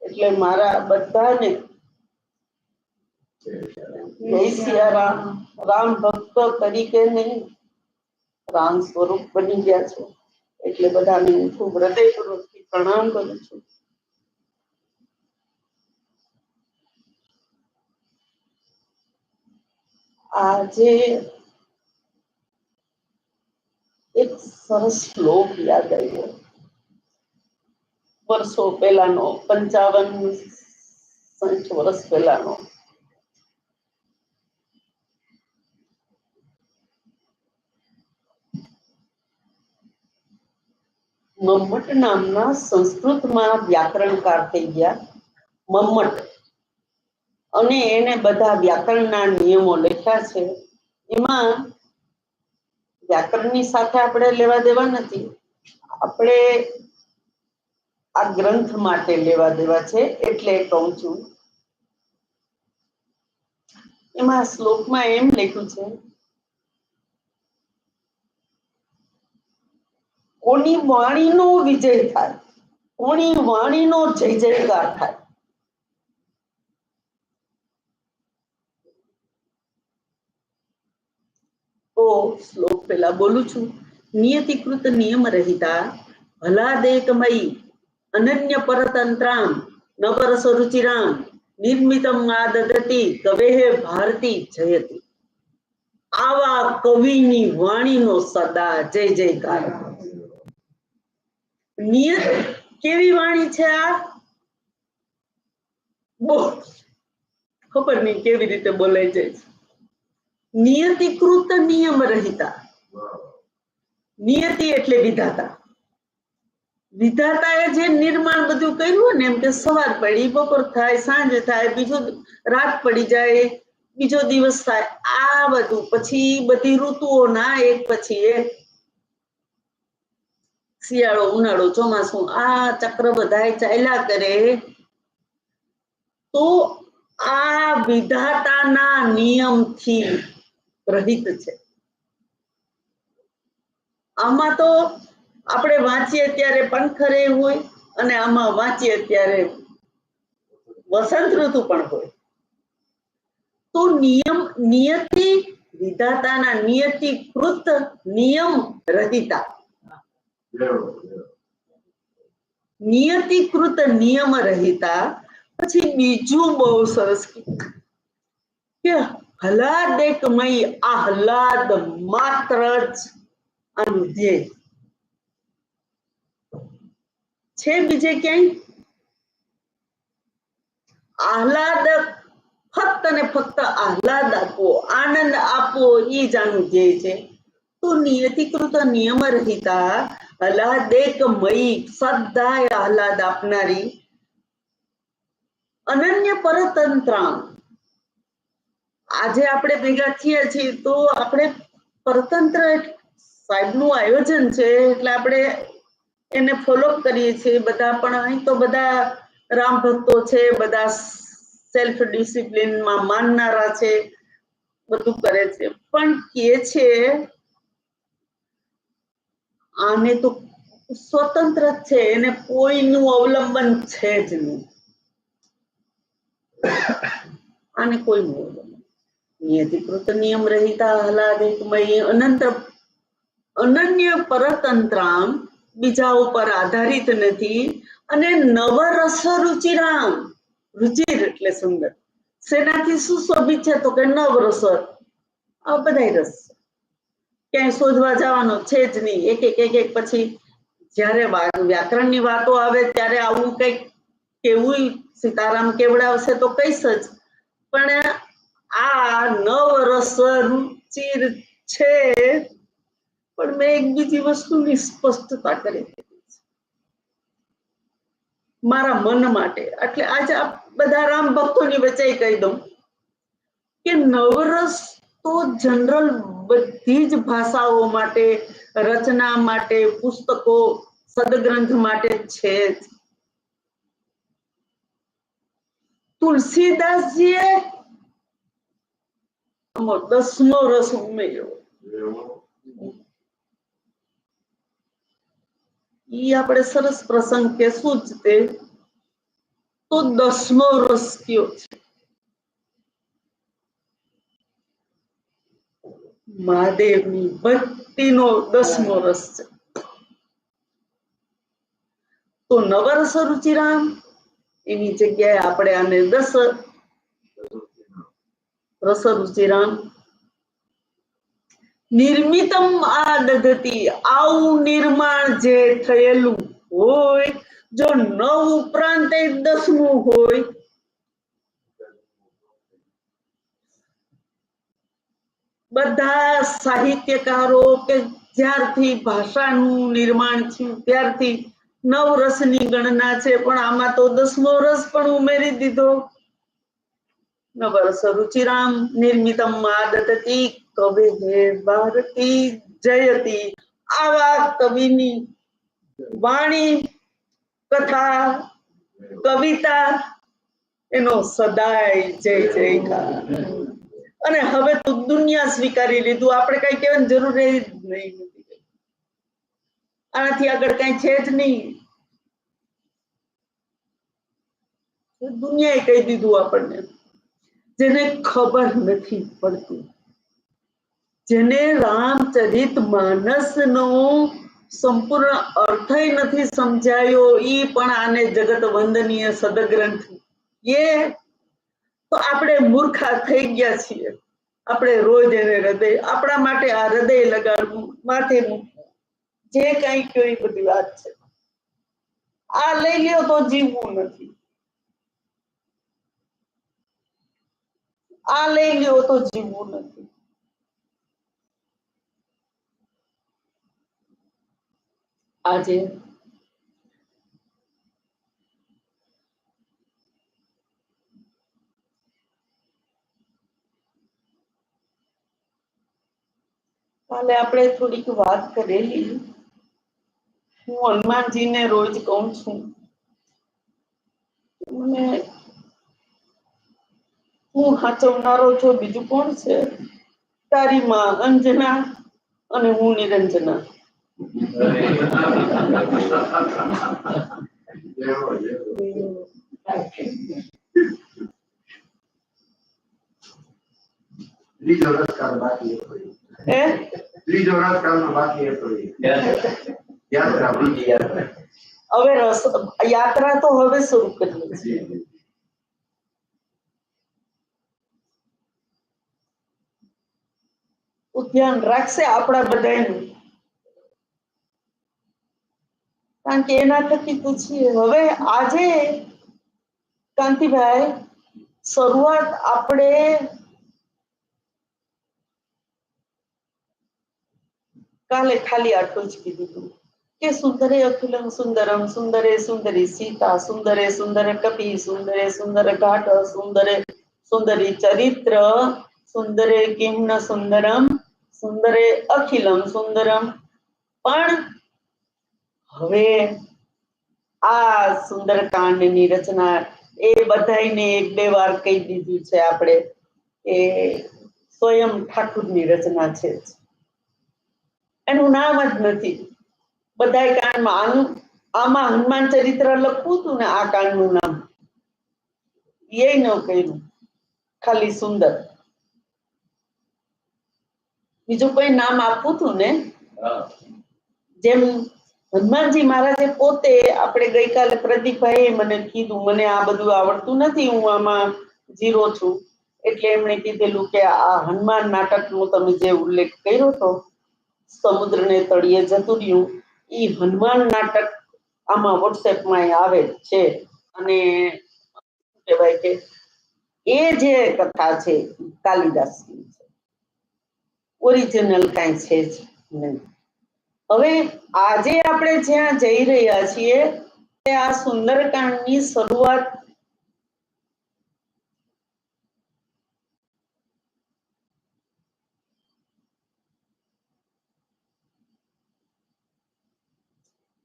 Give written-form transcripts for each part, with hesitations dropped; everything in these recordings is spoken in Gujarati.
એટલે મારા બધાને જય સિયારામ. રામ ભક્તો તરીકે નહીં, રામ સ્વરૂપ બની ગયા છો એટલે બધાને ખૂબ હૃદયપૂર્વકથી પ્રણામ કરું છું. આજે એક સરસ શ્લોક યાદ આવ્યો, વર્ષો પહેલાનો, 55-60 વર્ષ પહેલાનો. મમ્મટ નામના સંસ્કૃતમાં વ્યાકરણકાર થઈ ગયા, મમ્મટ, અને એને બધા વ્યાકરણના નિયમો લખ્યા છે. એમાં વ્યાકરણની સાથે આપણે લેવા દેવા નથી, આપણે આ ગ્રંથ માટે લેવા દેવા છે, એટલે કહું છું. એમાં શ્લોકમાં એમ લખ્યું છે, કોની વાણીનો વિજય થાય, કોની વાણીનો જય જયકાર થાય. તો શ્લોક પેલા બોલું છું. નિયતિકૃત નિયમ રહિતા ભલાદેકમયી અનન્ય પરતંત્રામ નવરસ રુચિરામ નિર્મિતમ આદદતી કવેહે ભારતી જયતી. આવા કવિની વાણીનો સદા જય જયકાર. નિયત કેવી વાણી છે આ? બહુ ખબર નહીં કેવી રીતે બોલાઈ જાય છે. નિયતિકૃત નિયમ રહિતા. નિયતિ એટલે વિધાતા. વિધાતાએ જે નિર્માણ બધું કર્યું ને, એમ કે સવાર પડી, બપોર થાય, સાંજ થાય, બીજો રાત પડી જાય, બીજો દિવસ થાય, આ બધું પછી બધી ઋતુઓના એક પછી એક, શિયાળો, ઉનાળો, ચોમાસું, આ ચક્ર બધાય ચાલ્યા કરે. તો આ વિધાતાના નિયમથી રહિત છે. આમાં તો આપણે વાંચીએ ત્યારે પંખરે હોય, અને આમાં વાંચીએ ત્યારે વસંત ઋતુ પણ હોય. તો નિયમ, નિયતિ, વિધાતાના નિયતિકૃત નિયમ રહિતા. નિયતિકૃત નિયમ રહિતા. પછી બીજું બહુ સરસ કે હલાદેકમય, આહલાદ માત્ર જ આનું ધ્યેય છે. બીજે ક્યાંય આહલાદ, ફક્ત ને ફક્ત આહલાદ આપવો, આનંદ આપવો, એ જ આનું ધ્યેય છે. તો નિયતિકૃત નિયમ રહિતા આહલાદેકમયી, સદાય આહલાદ આપનારી, અનન્ય પરતંત્રામ. આજે આપણે ભેગા થયા છીએ તો આપણે પરતંત્ર સાહેબનું આયોજન છે, એટલે આપણે એને ફોલો કરીએ છીએ બધા. પણ અહીં તો બધા રામ ભક્તો છે, બધા સેલ્ફ ડિસિપ્લિનમાં માનનારા છે, બધું કરે છે. પણ કે છે આને તો સ્વતંત્ર જ છે, એને કોઈનું અવલંબન છે જ નહીં. આને કોઈનું અવલંબન. નિયતિકૃત નિયમ રહિતા આહલાદેકમયી અનન્ય પરતંત્રામ, બીજા ઉપર આધારિત નથી, અને નવરસ રુચિરામ. રુચિર એટલે સુંદર. શેનાથી સુશોભિત છે? તો કે નવરસ. આ બધાય રસ ક્યાંય શોધવા જવાનો છે જ નહીં. એક એક એક એક પછી જ્યારે વ્યાકરણની વાતો આવે ત્યારે આવું કંઈક કેવું સીતારામ કેવડાવશે તો કઈશ જ. પણ આ નવરસ રુચિર છે. પણ મેં એક બીજી વસ્તુની સ્પષ્ટતા કરી મારા મન માટે. એટલે આજે આ બધા રામ ભક્તોની વચ્ચે કહી દઉં કે નવરસ તો જનરલ બધી જ ભાષાઓ માટે, રચના માટે, પુસ્તકો, સદગ્રંથ માટે છે જ. તુલસીદાસજીએ 10મો રસ ઉમેર્યો. ઈ આપણે સરસ પ્રસંગ કે શું જ તે તો 10મો રસ કયો છે? મહાદેવની ભક્તિનો 10મો રસ છે. તો નવરસ રુચિરામ એની જગ્યાએ આપણે આને 10 રસ રુચિરામ. નિર્મિતમ આ દધતી, આવું નિર્માણ જે થયેલું હોય, જો 9 ઉપરાંત 10મું હોય, બધા સાહિત્યકારો કે જ્યારથી ભાષાનું નિર્માણ થયું ત્યારથી 9 રસની ગણના છે, પણ આમાં તો 10મો રસ પણ ઉમેરી દીધો. નવરસ રુચિરામ નિર્મિતમ આદતતી કવિ ભારતી જયતી. આવા કવિની વાણી, કથા, કવિતા એનો સદાય જય જયકાર. અને હવે તો દુનિયા સ્વીકારી લીધું, આપણે કઈ કહેવાની જરૂર જ નહીં. આનાથી આગળ કઈ છે જ નહીં. દુનિયાએ કહી દીધું આપણને. જેને ખબર નથી પડતી, જેને રામચરિત માનસનો સંપૂર્ણ અર્થ નથી સમજાયો, ઈ પણ આને જગત વંદનીય સદગ્રંથ એ તો આપણે મૂર્ખા થઈ ગયા છીએ. આપણે રોજ એને હૃદય, આપણા માટે આ હૃદય લગાડવું, માથે મૂકવું, જે કઈ કયો એ બધી વાત છે. આ લઈ લ્યો તો જીવવું નથી, આ લઈ લ્યો તો જીવવું નથી. આજે કાલે આપણે થોડીક વાત કરેલી. હું હનુમાનજીને રોજ કહું છું, મને હું હાચવનારો છો, બીજું કોણ છે? તારી માં અંજના અને હું નિરંજના. ત્રીજો રસકાળ બાકી હતો. ત્રીજો રસકાળનો બાકી હતો. યાત્રા, બીજી યાત્રા. હવે યાત્રા તો હવે શરૂ કરીએ છીએ. ધ્યાન રાખશે આપણા બધાનું, કારણ કે એના થકી પૂછીએ. હવે આજે કાંતિભાઈ, શરૂઆત આપણે કાલે ખાલી આટલું જ કીધું હતું કે સુંદરે અખિલમ સુંદરમ, સુંદરે સુંદરી સીતા, સુંદરે સુંદર કપી, સુંદરે સુંદર ઘાટ, સુંદરે સુંદરી ચરિત્ર, સુંદરે કિમ્ન સુંદરમ, સુંદરે અખિલમ સુંદરમ. પણ હવે આ સુંદરકાંડની રચના એ બધાને 1-2 વાર કહી દીધું છે આપણે કે સ્વયં ઠાકુરની રચના છે. એનું નામ જ નથી. બધા કાંડમાં આમાં હનુમાન ચરિત્ર લખવું હતું ને, આ કાંડનું નામ એ ન કર્યું, ખાલી સુંદર. બીજું કોઈ નામ આપવું હતું ને, જેમ હનુમાનજી મહારાજે પોતે, આપણે ગઈકાલે પ્રદીપભાઈએ મને કીધું, મને આ બધું આવડતું નથી, હું આમાં ઝીરો છું, એટલે એમણે કીધેલું કે આ હનુમાન નાટકનો તમે જે ઉલ્લેખ કર્યો હતો, સમુદ્રને તળિયે જતું રહ્યું, એ હનુમાન નાટક આમાં વોટ્સએપમાં આવે છે. અને કહેવાય કે એ જે કથા છે કાલિદાસની છે, ઓરિજિનલ કાંઈ છે જ નહીં. હવે આજે આપણે જ્યાં જઈ રહ્યા છીએ તે આ સુંદરકાંડની શરૂઆત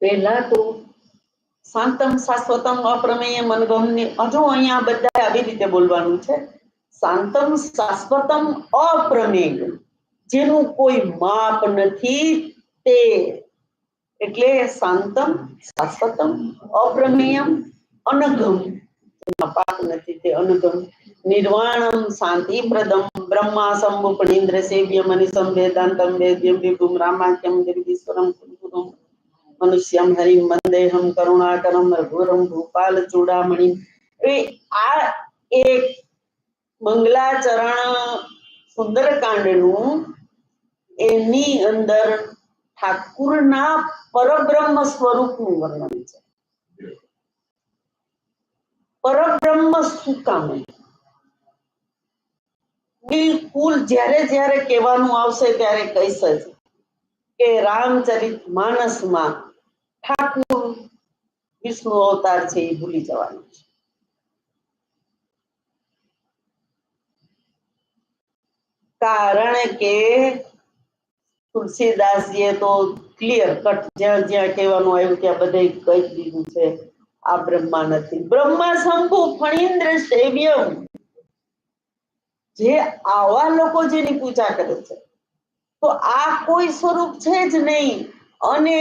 પહેલા તો શાંતમ શાશ્વતમ અપ્રમેય મનગમની, હજુ અહીંયા બધા આવી રીતે બોલવાનું છે. શાંતમ શાશ્વતમ અપ્રમેય, જેનું કોઈ માપ નથી તે, એટલે શાંતમ શાશ્વતમ અપ્રમેયમ અનઘમ, એમાં પાપ નથી, તે અનુગમ નિર્વાણમ શાંતિપ્રદમ બ્રહ્મા શંભુ ફણીન્દ્ર સેવ્યમ અનિશમ વેદાંતમ વેદ્યમ વિભુમ રામાખ્યમ જગદીશ્વરમ કુલગુરુમ મનુષ્યમ હરિમ વંદેહમ કરુણાકરમ રઘુરમ ભૂપાલ ચૂડામણી. એ આ એક મંગલાચરણ સુંદરકાંડનું એની અંદર ઠાકુરના પરબ્રહ્મ સ્વરૂપનું વર્ણન છે. પરબ્રહ્મ શું કામ? બિલકુલ જ્યારે જ્યારે કહેવાનું આવશે ત્યારે કહીશ જ કે રામચરિત માનસમાં ઠાકુર વિષ્ણુ અવતાર છે એ ભૂલી જવાનું છે. કારણ કે તુલસીદાસજીએ તો ક્લિયર કટ જ્યાં જ્યાં કહેવાનું આવ્યું ત્યાં બધે કહી દીધું છે આ બ્રહ્મા નથી. બ્રહ્મા શંભુ ફણીન્દ્ર સેવ્યમ. જે આવા લોકો જેની પૂજા કરે છે તો આ કોઈ સ્વરૂપ છે જ નહીં. અને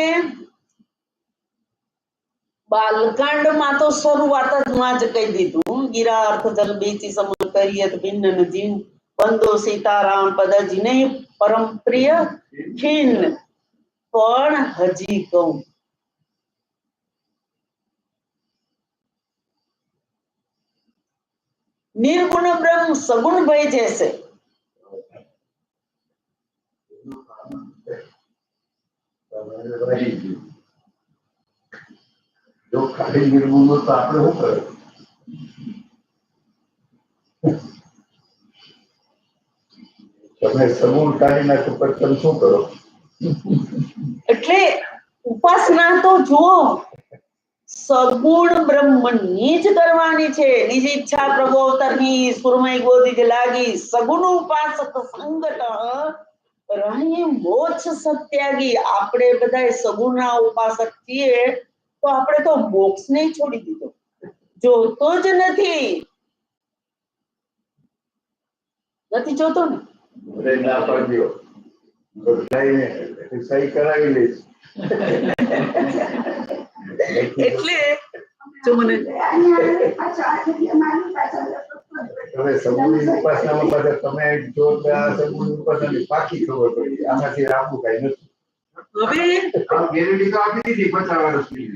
બાલકાંડમાં તો શરૂઆત જ માં જ કહી દીધું ગિરા અર્થ જલ બેચી સમૂહ કરિયત ભિન્ન જીન બંધો સીતારામ પદજી નહીં પરમ પ્રિય ખીન. પણ હજી કહું નિર્ગુણ બ્રહ્મ સગુણ ભય જૈસે. જો ખાલી નિર્ગુણ તો આપણે શું કરે? તમે સગુણ કાઢી નાખો પણ તમે શું કરો? એટલે ઉપાસના તો જુઓ સગુણ બ્રહ્મની જ કરવાની છે. નિજ ઈચ્છા પ્રભુ અવતારની સુરમય ગોદી જ લાગી સગુણ ઉપાસક સંગત રહી મોક્ષ સત્યાગી. આપણે બધા સગુણના ઉપાસક છીએ તો આપણે તો મોક્ષ ને છોડી દીધો, જોતો જ નથી જોતો ને. ના પાડ્યો સહી કરાવી લઈશ. એટલે જો મને તમે સગુણની ઉપાસનામાં પાછા તમે જો આ સગુણની ઉપાસનાની પાકી ખબર પડી આમાંથી રાખવું કઈ નથી. હવે ગેરંટી તો આપી દીધી 50 વર્ષની.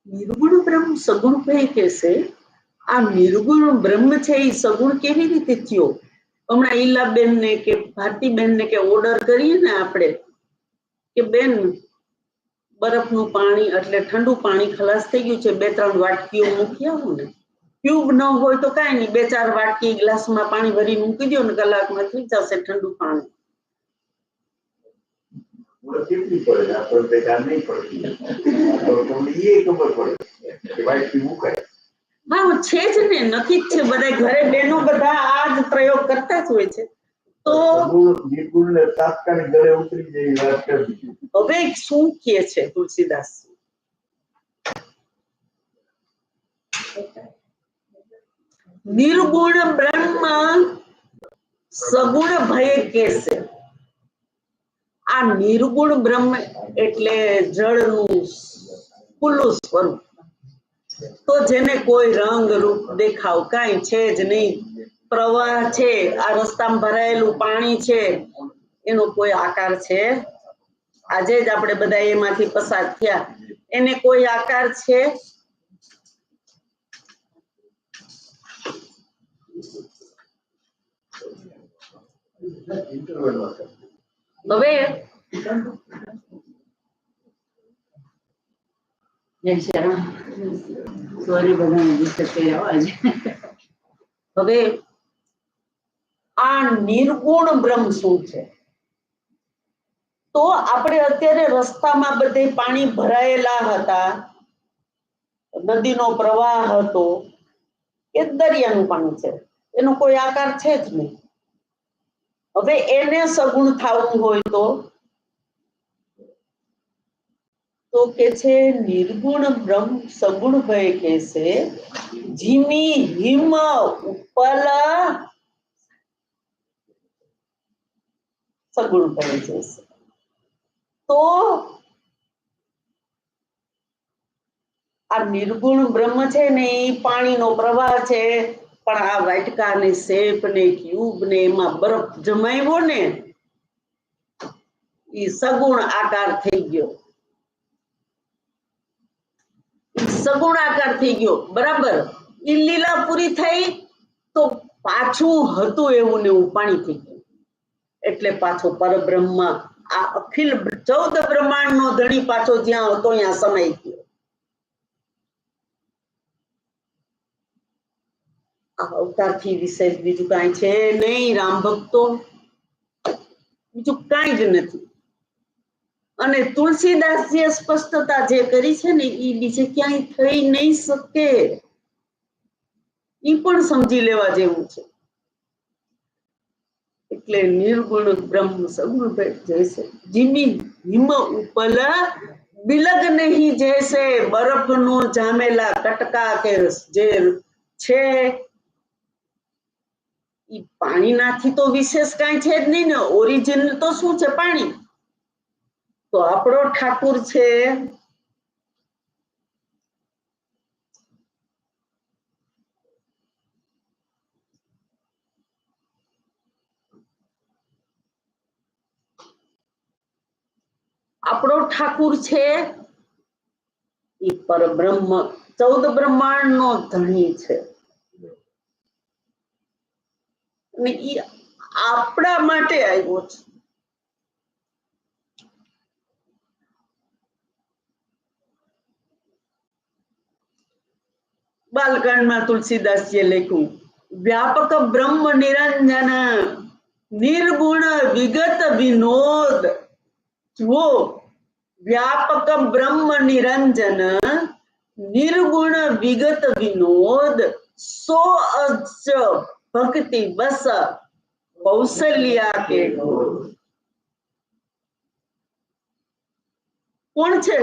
નિર્ગુણ બ્રહ્મ સગુણ ભય કેસે. આ નિર્ગુણ બ્રહ્મ છે એ સગુણ કેવી રીતે થયો? હમણાં ઈલાબેન ને કે ભારતીબેન ને કે ઓર્ડર કરીએ ને આપણે કે બેન બરફનું પાણી એટલે ઠંડુ પાણી ખલાસ થઈ ગયું છે, 2-3 વાટકીઓ મૂકી આવું ને. ટ્યુબ ન હોય તો કાંઈ નહીં, 2-4 વાટકી ગ્લાસમાં પાણી ભરી મૂકી દો ને કલાકમાં થઈ જશે ઠંડુ પાણી. કેટલી પડે આપણને કામ નહીં પડતી તો તમને એ ખબર પડે કે વાટકી મુકાય. હા છે જ ને, નથી જ છે. બધા ઘરે બહેનો બધા આ જ પ્રયોગ કરતા જ હોય છે. તો નિર્ગુણ તાત્કાલિક ગળે ઉતરી જાય એવી વાત કરી. હવે શું કહે છે તુલસીદાસ? નિર્ગુણ બ્રહ્મ સગુણ ભય કેસે. આ નિર્ગુણ બ્રહ્મ એટલે જળનું ખુલ્લું સ્વરૂપ, તો જેને કોઈ રંગ રૂપ દેખાવ કાંઈ છે જ નહીં. પ્રવાહ છે, આ રસ્તામાં ભરાયેલું પાણી છે, એનો કોઈ આકાર છે? આજે જ આપણે બધા એમાંથી પસાર થયા, એને કોઈ આકાર છે? હવે હવે આ નિર્ગુણ બ્રહ્મ શું છે? તો આપણે અત્યારે રસ્તામાં બધે પાણી ભરાયેલા હતા, નદીનો પ્રવાહ હતો કે દરિયાનું પાણી છે, એનો કોઈ આકાર છે જ નહીં. હવે એને સગુણ થવું હોય તો કે છે નિર્ગુણ બ્રહ્મ સગુણ ભય કેસે જીમી હિમ ઉપલ સગુણ ભય જૈસે. તો આ નિર્ગુણ બ્રહ્મ છે ને એ પાણીનો પ્રવાહ છે, પણ આ વાટકા ને શેપ ને ક્યુબ ને એમાં બરફ જમાવ્યો ને એ સગુણ આકાર થઈ ગયો, સગુણ આકાર થઈ ગયો. બરાબર, એ લીલા પૂરી થઈ તો પાછું હતું એવું ને એવું પાણી થઈ ગયું. એટલે પાછો પરબ્રહ્મ આ અખિલ 14 બ્રહ્માંડ નો ધણી પાછો જ્યાં હતો ત્યાં સમાઈ ગયો. આ અવતારથી વિશેષ બીજું કાંઈ છે નહીં રામ ભક્તો, બીજું કાંઈ જ નથી. અને તુલસીદાસજીએ સ્પષ્ટતા જે કરી છે ને એ બીજે ક્યાંય થઈ નહીં શકે, ઈ પણ સમજી લેવા જેવું છે. એટલે નિર્ગુણ બ્રહ્મ સગુણ ભેટ જૈસે જીમી હિમ ઉપલ બિલગ નહીં જૈસે, બરફ નો જામેલા કટકા કે જે છે ઈ પાણીનાથી તો વિશેષ કાંઈ છે જ નહીં ને. ઓરિજિનલ તો શું છે? પાણી. તો આપણો ઠાકુર છે આપણો ઠાકુર છે એ પરબ્રહ્મ 14 બ્રહ્માંડ નો ધણી છે, અને એ આપણા માટે આવ્યો છે. બાલકાંડમાં તુલસીદાસજીએ લખ્યું, વ્યાપક બ્રહ્મ નિરંજન નિર્ગુણ વિગત વિનોદ. જુઓ, વ્યાપક બ્રહ્મ નિરંજન નિર્ગુણ વિગત વિનોદ, સો અજ ભક્તિ બસ કૌશલ્યા કે ઢોર. કોણ છે?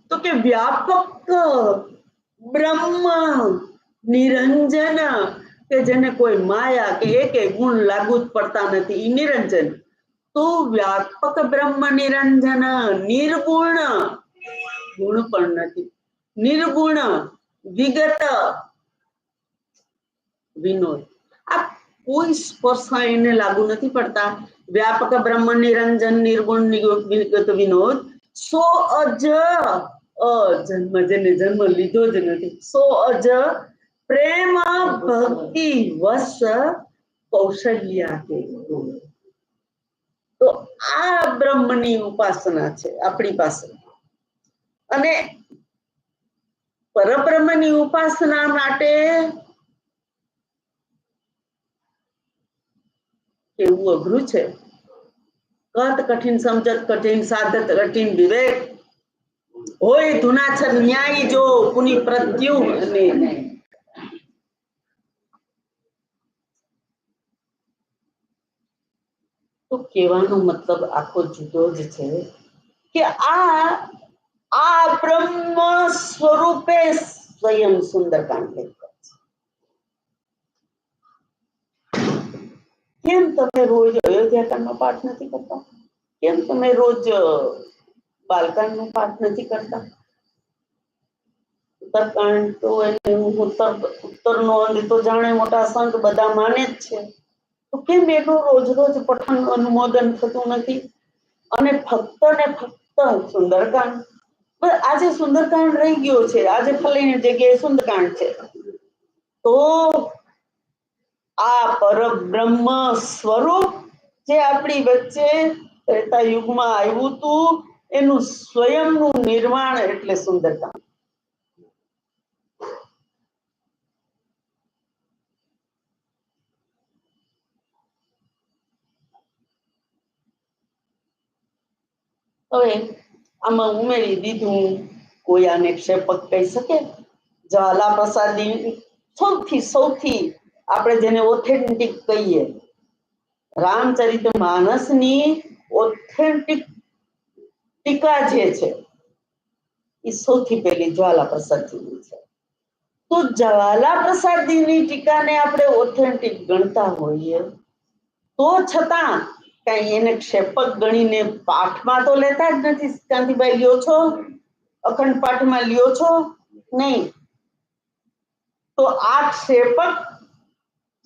તો કે વ્યાપક બ્રહ્મ નિરંજન, કે જેને કોઈ માયા કે એકે ગુણ લાગુ જ પડતા નથી, ઈ નિરંજન. તો વ્યાપક બ્રહ્મ નિરંજન નિર્ગુણ, ગુણ પણ નથી, નિર્ગુણ વિગત વિનોદ. આ કોઈ સ્પર્શા એને લાગુ નથી પડતા. વ્યાપક બ્રહ્મ નિરંજન નિર્ગુણ વિગત વિનોદ, સો અજ જન્મ, જેને જન્મ લીધો જ નથી, સો અજ પ્રેમ ભક્તિ વશ કૌશલ્યા કે. તો આ બ્રહ્મની ઉપાસના છે આપણી પાસે. અને પરબ્રહ્મની ઉપાસના માટે કેવું અઘરું છે. કત કઠિન સમજત કઠિન સાધત કઠિન વિવેક હોય ધુનાછર ન્યાય જો પુની પ્રત્યુ. અને તો કહેવાનો મતલબ આખો જુદો જ છે કે આ બ્રહ્મ સ્વરૂપે સ્વયં સુંદરકાંડ લખ્યો છે. કેમ તમે રોજ અયોધ્યાકાંડનો પાઠ નથી કરતા? કેમ તમે રોજ બાલકાંડનો પાઠ નથી કરતા? ઉત્તરકાંડ તો ઉત્તરનો અંત તો જાણે મોટા સંત બધા માને જ છે, તો કેમ એનું રોજ રોજ પઠન અનુમોદન થતું નથી? અને ફક્ત ને ફક્ત સુંદરકાંડ. આજે સુંદરકાંડ રહી ગયો છે, આજે ફલાણી જગ્યાએ સુંદરકાંડ છે. તો આ પરબ્રહ્મ સ્વરૂપ જે આપણી વચ્ચે ત્રેતા યુગમાં આવ્યું હતું, એનું સ્વયંનું નિર્માણ એટલે સુંદરકાંડ. હવે આમાં ઉમેરી દીધું, કોઈ આને ક્ષેપક કહી શકે? જ્વાલા પ્રસાદી સૌથી આપણે જેને ઓથેન્ટિક કહીએ, રામચરિત માનસની ઓથેન્ટિક ટીકા જે છે એ સૌથી પહેલી જ્વાલા પ્રસાદીની છે. તો જ્વાલા પ્રસાદીની ટીકાને આપણે ઓથેન્ટિક ગણતા હોઈએ તો છતાં કઈ એને ક્ષેપક ગણીને પાઠમાં તો લેતા જ નથી. કાંતિભાઈ લ્યો છો? અખંડ પાઠમાં લ્યો છો? નહીં તો આક્ષેપક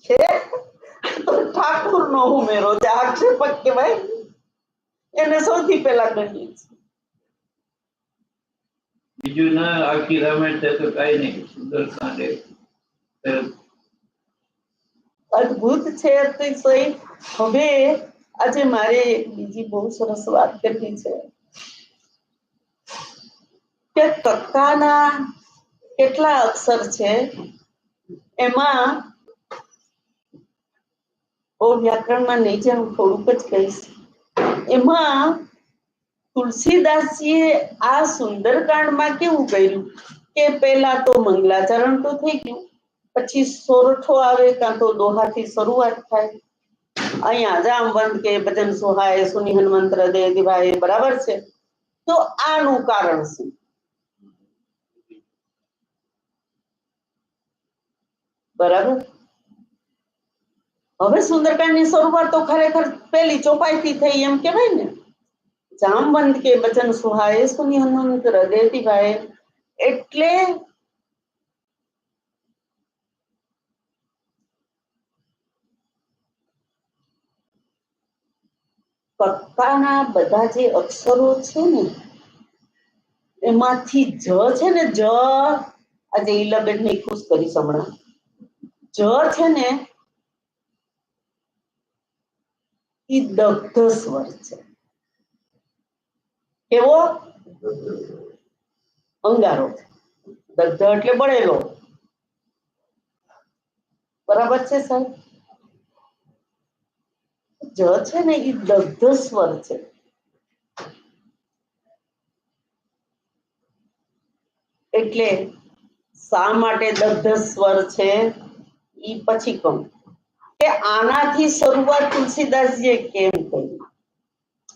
છે તો ઠાકુર નો ઉમેરો છે, આક્ષેપક કહેવાય, એને સૌથી પહેલા ગણીએ છીએ. બીજું ના આખી રામાયણ છે તો કઈ નહીં, સુંદરકાંડ એક અદભુત છે અતિશય. હવે આજે મારે એક બીજી બહુ સરસ વાત કરવી છે કે કક્કાના કેટલા અક્ષર છે એમાં બહુ વ્યાકરણમાં નહીં છે, હું થોડુંક જ કહીશ. એમાં તુલસીદાસજીએ આ સુંદરકાંડમાં કેવું કર્યું કે પહેલા તો મંગલાચરણ તો થઈ ગયું, પછી સોરઠો આવે કાં તો દોહાથી શરૂઆત થાય. અહીંયા જામવંત કે ભજન સોહાય સુની હનુમંત હૃદય દિવાય, બરાબર છે. તો આનું કારણ શું? બરાબર. હવે સુંદરકાંડની શરૂઆત તો ખરેખર પેલી ચોપાઈથી થઈ એમ કહેવાય ને, જામવંત કે બચન સુહાય સુની હનુમંત હૃદય દિવાય. એટલે કક્કાના બધા જે અક્ષરો છે ને એમાંથી જ છે ને, જ આજે ઈલાબેન ને ખુશ કરી હમણાં, જ છે ને એ દગ્ધ સ્વર છે. કેવો? અંગારો. દગ્ધ એટલે બળેલો, બરાબર છે સાહેબ. જ છે ને એ દગ્ધ સ્વર છે. એટલે શા માટે દગ્ધ સ્વર છે ઈ પછી કહું કે આનાથી શરૂઆત તુલસીદાસજીએ કેમ કરી,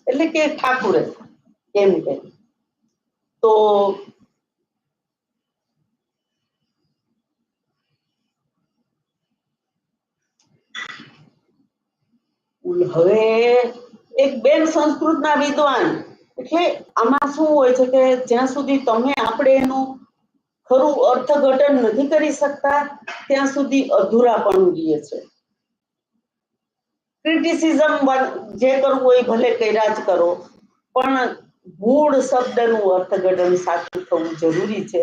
એટલે કે ઠાકુરે કેમ કરી. તો હવે એક બેન સંસ્કૃતના વિદ્વાન, એટલે આમાં શું હોય છે કે જ્યાં સુધી તમે આપણે એનું ખરું અર્થઘટન નથી કરી શકતા ત્યાં સુધી અધૂરા પણ રહીએ છે. ક્રિટિસિઝમ જે કરવું હોય ભલે કર્યા જ કરો, પણ મૂળ શબ્દનું અર્થઘટન સાચું થવું જરૂરી છે.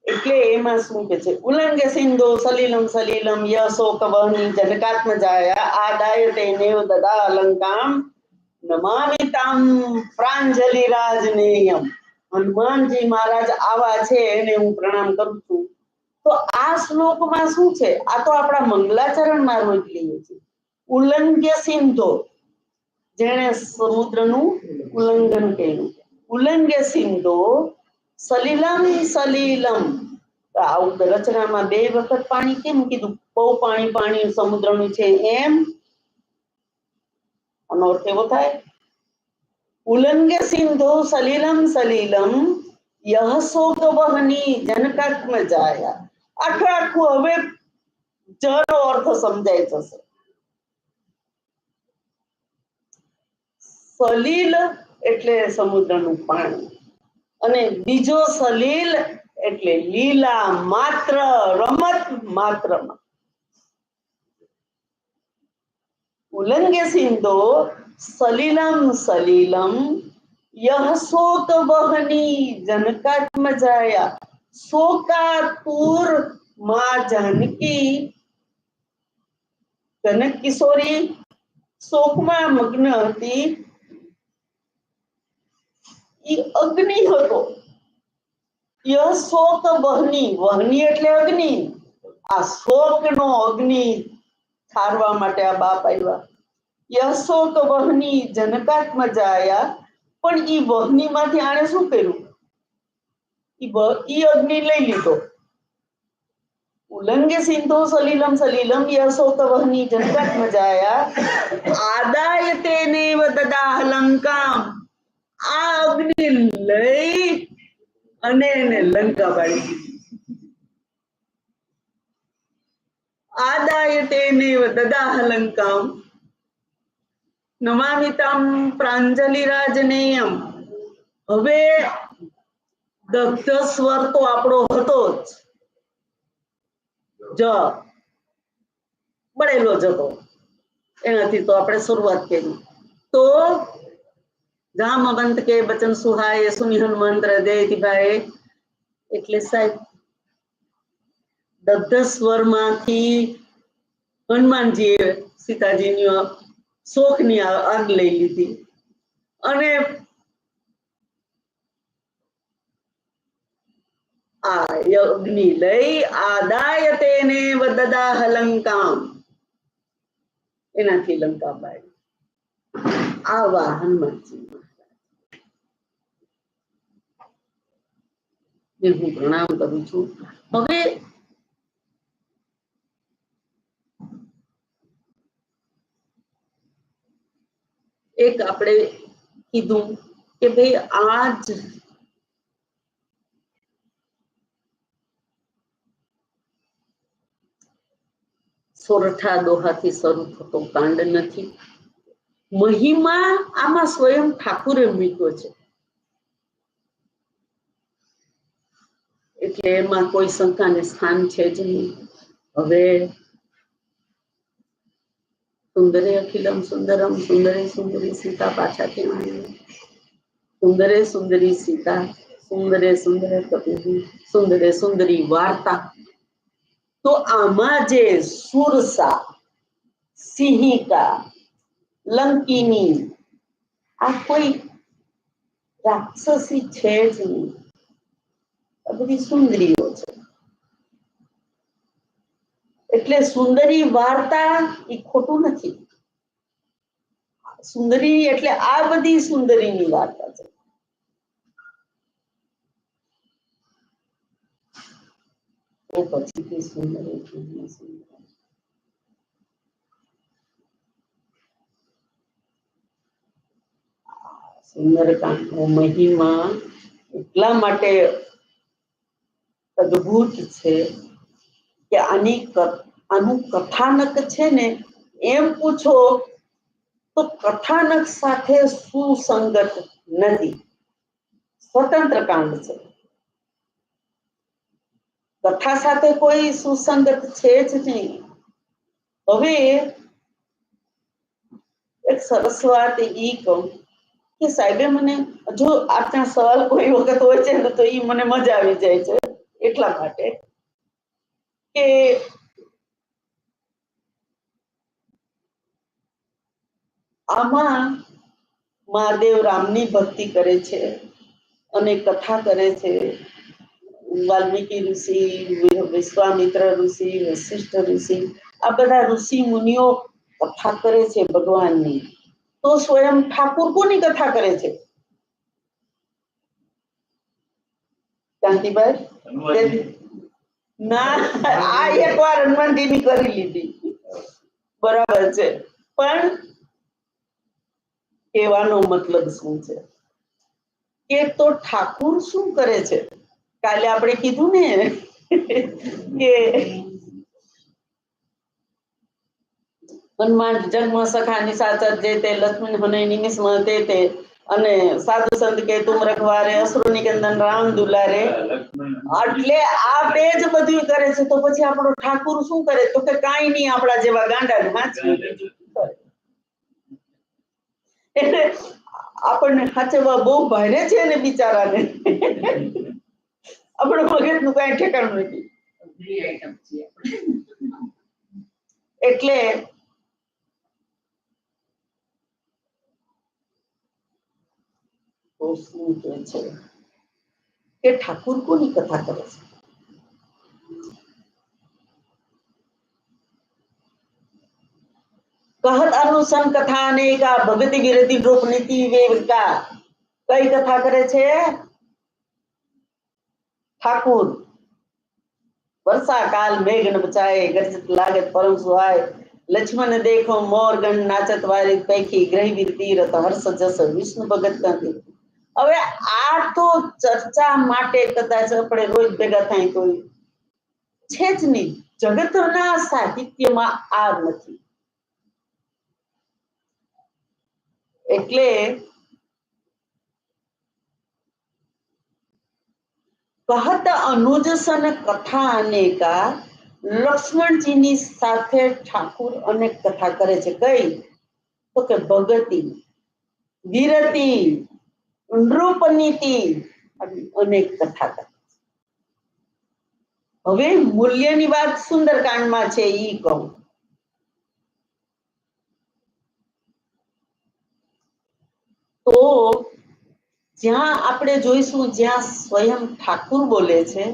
એટલે એમાં શું કે છે, ઉલ્લંઘ્ય સિંધો સલીલમ સલીલમ યશોક વહની જનકાત્મજાયા આદાય તેનેવ દદા અલંકામ નમામિતામ પ્રાંજલિ રાજનેયમ. હનુમાનજી મહારાજ આવા છે એને હું પ્રણામ કરું છું. તો આ શ્લોકમાં શું છે, આ તો આપણા મંગલાચરણમાં રોજ લઈએ છીએ. ઉલ્લંઘ્ય સિંધો, જેણે સમુદ્રનું ઉલ્લંઘન કર્યું, ઉલ્લંઘ્ય સિંધો સલીલમ સલીલમ. આવું રચનામાં બે વખત પાણી કેમ કીધું? બહુ પાણી પાણી સમુદ્રનું છે એમ. આનો અર્થ એવો થાય, ઉલ્લંઘ્ય સિંધો સલીલમ સલીલમ યહ શોક વહની જનકાત્મજાયા. આખું આખું હવે જનો અર્થ સમજાઈ જશે. સલીલ એટલે સમુદ્રનું પાણી, અને બીજો સલીલ એટલે લીલા માત્ર, રમત માત્રમાં. ઉલ્લંઘ્ય સિંધો સલીલમ સલીલમ યહ શોક વહની જનકાત્મજાયા. શોકાતુર માં જાનકી, જનક કિશોરી શોકમાં મગ્ન હતી. ઈ અગ્નિ હતો. યહ શોક વહની, વહની એટલે અગ્નિ. આ શોકનો અગ્નિ ઠારવા માટે આ બાપ આવ્યા. યહ શોક વહની જનકાત્મજાયા. પણ ઈ વહનીમાંથી આણે શું કર્યું? ઈ અગ્નિ લઈ લીધો. ઉલ્લંઘ્ય સિંધો સલીલમ સલીલમ યહ શોક વહની જનકાત્મજાયા આદાય તેનેવ દદાહ લંકામ. આ અગ્નિ લઈ અને એને લંકા પાડી દીધી. આદાય તેનેવ દદાહ લંકામ નમામિતામ પ્રાંજલિ રાજનેયમ. હવે દગ્ધ સ્વર તો આપણો હતો જ બળેલો જ હતો, એનાથી તો આપણે શરૂઆત કરી. તો જામવંત કે બચન સુહાય સુનિ હનુમંત હૃદય ભાઈ, એટલે સાહેબ દગ્ધ સ્વરમાંથી હનુમાનજીએ સીતાજીની શોકની આગ લઈ લીધી અને આ અગ્નિ લઈ આદાય તેને વદદા હલંકામ, એનાથી લંકા બાળી. આવા હનુમાનજી હું પ્રણામ કરું છું. હવે એક આપણે કીધું કે ભાઈ આજ સોરઠા દોહાથી શરૂ થતો કાંડ નથી. મહિમા આમાં સ્વયં ઠાકુરે મૂક્યો છે, એટલે એમાં કોઈ શંકાને સ્થાન છે જ નહીં. હવે સુંદરે અખિલમ સુંદરમ સુંદરે સુંદરી સીતા પાછા કેવાય, સુંદરે સુંદરી સીતા, સુંદરે સુંદર કપિ, સુંદરે સુંદરી વાર્તા. તો આમાં જે સુરસા, સિંહિકા, લંકિની આ કોઈ રાક્ષસી છે જ નહીં, આ બધી સુંદરીઓ છે. એટલે સુંદરી વાર્તા એ ખોટું નથી. સુંદરી એટલે આ બધી સુંદરીની વાર્તા છે. તો પછીથી સુંદરી સુંદરકાંડનો મહિમા એટલા માટે અદ્ભુત છે કે આનું કથાનક છે ને, એમ પૂછો તો કથાનક સાથે સુસંગત નથી, સ્વતંત્ર કાંડ છે. કથા સાથે કોઈ સુસંગત છે જ નહીં. હવે એક સરસ વાત ઈ કહું કે સાહેબે મને, જો આપના સવાલ કોઈ વખત હોય છે ને તો ઈ મને મજા આવી જાય છે, એટલા માટે કે આમાં મહાદેવ રામની ભક્તિ કરે છે અને કથા કરે છે. વાલ્મીકી ઋષિ, વિશ્વામિત્ર ઋષિ, વશિષ્ઠ ઋષિ, આ બધા ઋષિ મુનિઓ કથા કરે છે ભગવાનની. તો સ્વયં ઠાકુર કોની કથા કરે છે? કાંતિભાઈ ના, આ એક વાર હનુમાનજીની કરી લીધી, બરાબર છે. પણ કહેવાનો મતલબ શું છે કે તો ઠાકુર શું કરે છે? કાલે આપણે કીધું ને કે હનુમાન જન્મ સખાની સાચત જે તે લક્ષ્મણ હને નિમિષ તે તે અને સાધુ સંત કે તુમ રખવારે અસુર નિકંદન રામ દુલારે. એટલે આ બે જ બધું કરે છે. તો પછી આપણો ઠાકુર શું કરે? તો કે કાંઈ નહીં, આપણા જેવા ગાંડા વાંચી એટલે આપણને સાચવવા બહુ ભારે છે ને બિચારાને. આપણું મગજ નું કઈ ઠેકાણું નથી. એટલે શું કે છે કે ઠાકુર કોની કથા કરે છે? કહત અનુસન કથા અનેકા ભગતિ વિરતિ ડ્રોપ નીતિ વિવેકા. કઈ કથા કરે છે ઠાકુર? વર્ષા કાલ મેઘન બચાય, ગરજત લાગત પરમ સુહાય, લક્ષ્મણ દેખો મોર ગણ નાચત વારી પૈકી ગ્રહવીર તીરથ હર્ષ જસ વિષ્ણુ ભગત કાંતિ. હવે આ તો ચર્ચા માટે કદાચ આપણે રોજ ભેગા થાય તો છે જ નહીં. જગતના સાહિત્યમાં આ નથી. એટલે કહત અનુજ સન કથા અનેકા, લક્ષ્મણજીની સાથે ઠાકુર અનેક કથા કરે છે. કઈ? તો કે ભગતી, વિરતી, નૃપનીતિ, અનેક કથા કરે. હવે મૂલ્યની વાત સુંદરકાંડમાં છે ઈ કહું. તો જ્યાં આપણે જોઈશું જ્યાં સ્વયં ઠાકુર બોલે છે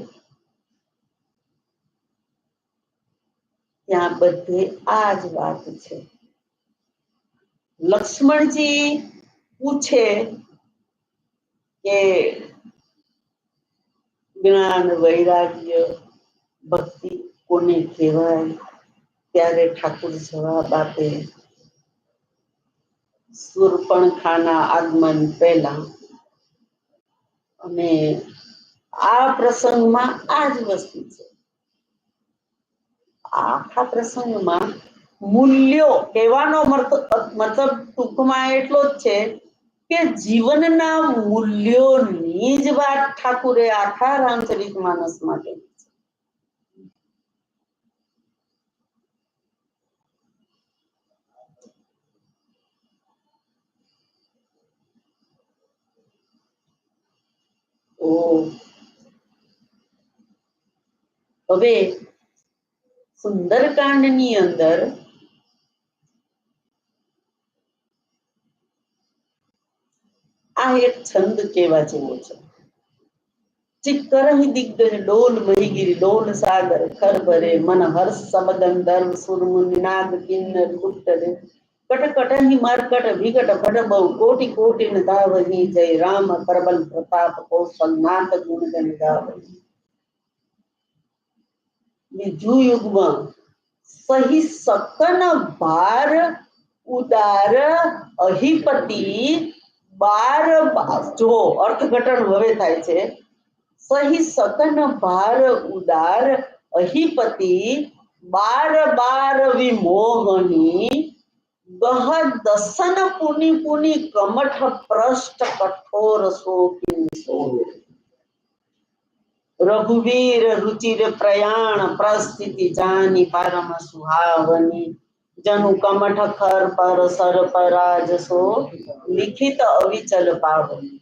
ત્યાં બધે આ જ વાત છે. લક્ષ્મણજી પૂછે કે જ્ઞાન, વૈરાગ્ય, ભક્તિ કોને કહેવાય? ત્યારે ઠાકુર જવાબ આપે, શૂર્પણખાના આગમન પહેલા. અને આ પ્રસંગમાં આ જ વસ્તુ છે. આખા પ્રસંગમાં મૂલ્યો કહેવાનો મતલબ ટૂંકમાં એટલો જ છે કે જીવનના મૂલ્યોની જ વાત ઠાકુરે આખા રામચરિતમાનસમાં કરી છે. હવે સુંદરકાંડની અંદર આ એક છંદ કેવા જેવો છે. ચિક્કરહિ દિગ્ગજ ડોલ મહીગીરી ડોલ સાગર ખર ભરે, મન હર્ષ સમગંધર્વ સુરમુનિ નાગ કિન્નર કુટ્ટરે, કટ કટહિ મરકટ વિકટ ફટ બહુ કોટિ કોટિ ન ધાવહિ, જય રામ પ્રબલ પ્રતાપ કૌશલ નાથ ગુણ ગણ ગાવહિ. બીજું યુગમાં સહી સકન ભાર ઉદાર અહિપતિ બાર, જો અર્થઘટન હવે થાય છે. સહી સકન ભાર ઉદાર અહિપતિ બાર બાર વિમોહની, ગહ દસન પુનિ પુનિ કમઠ પ્રષ્ટ કઠોર શોકિન સોહે. રઘુવીર રુચિર પ્રયાણ પ્રસ્થિતિ જાની પરમ સુહાવની, જનુ કમઠ ખર પર સર પરાજ સો, લિખિત અવિચલ પાવની.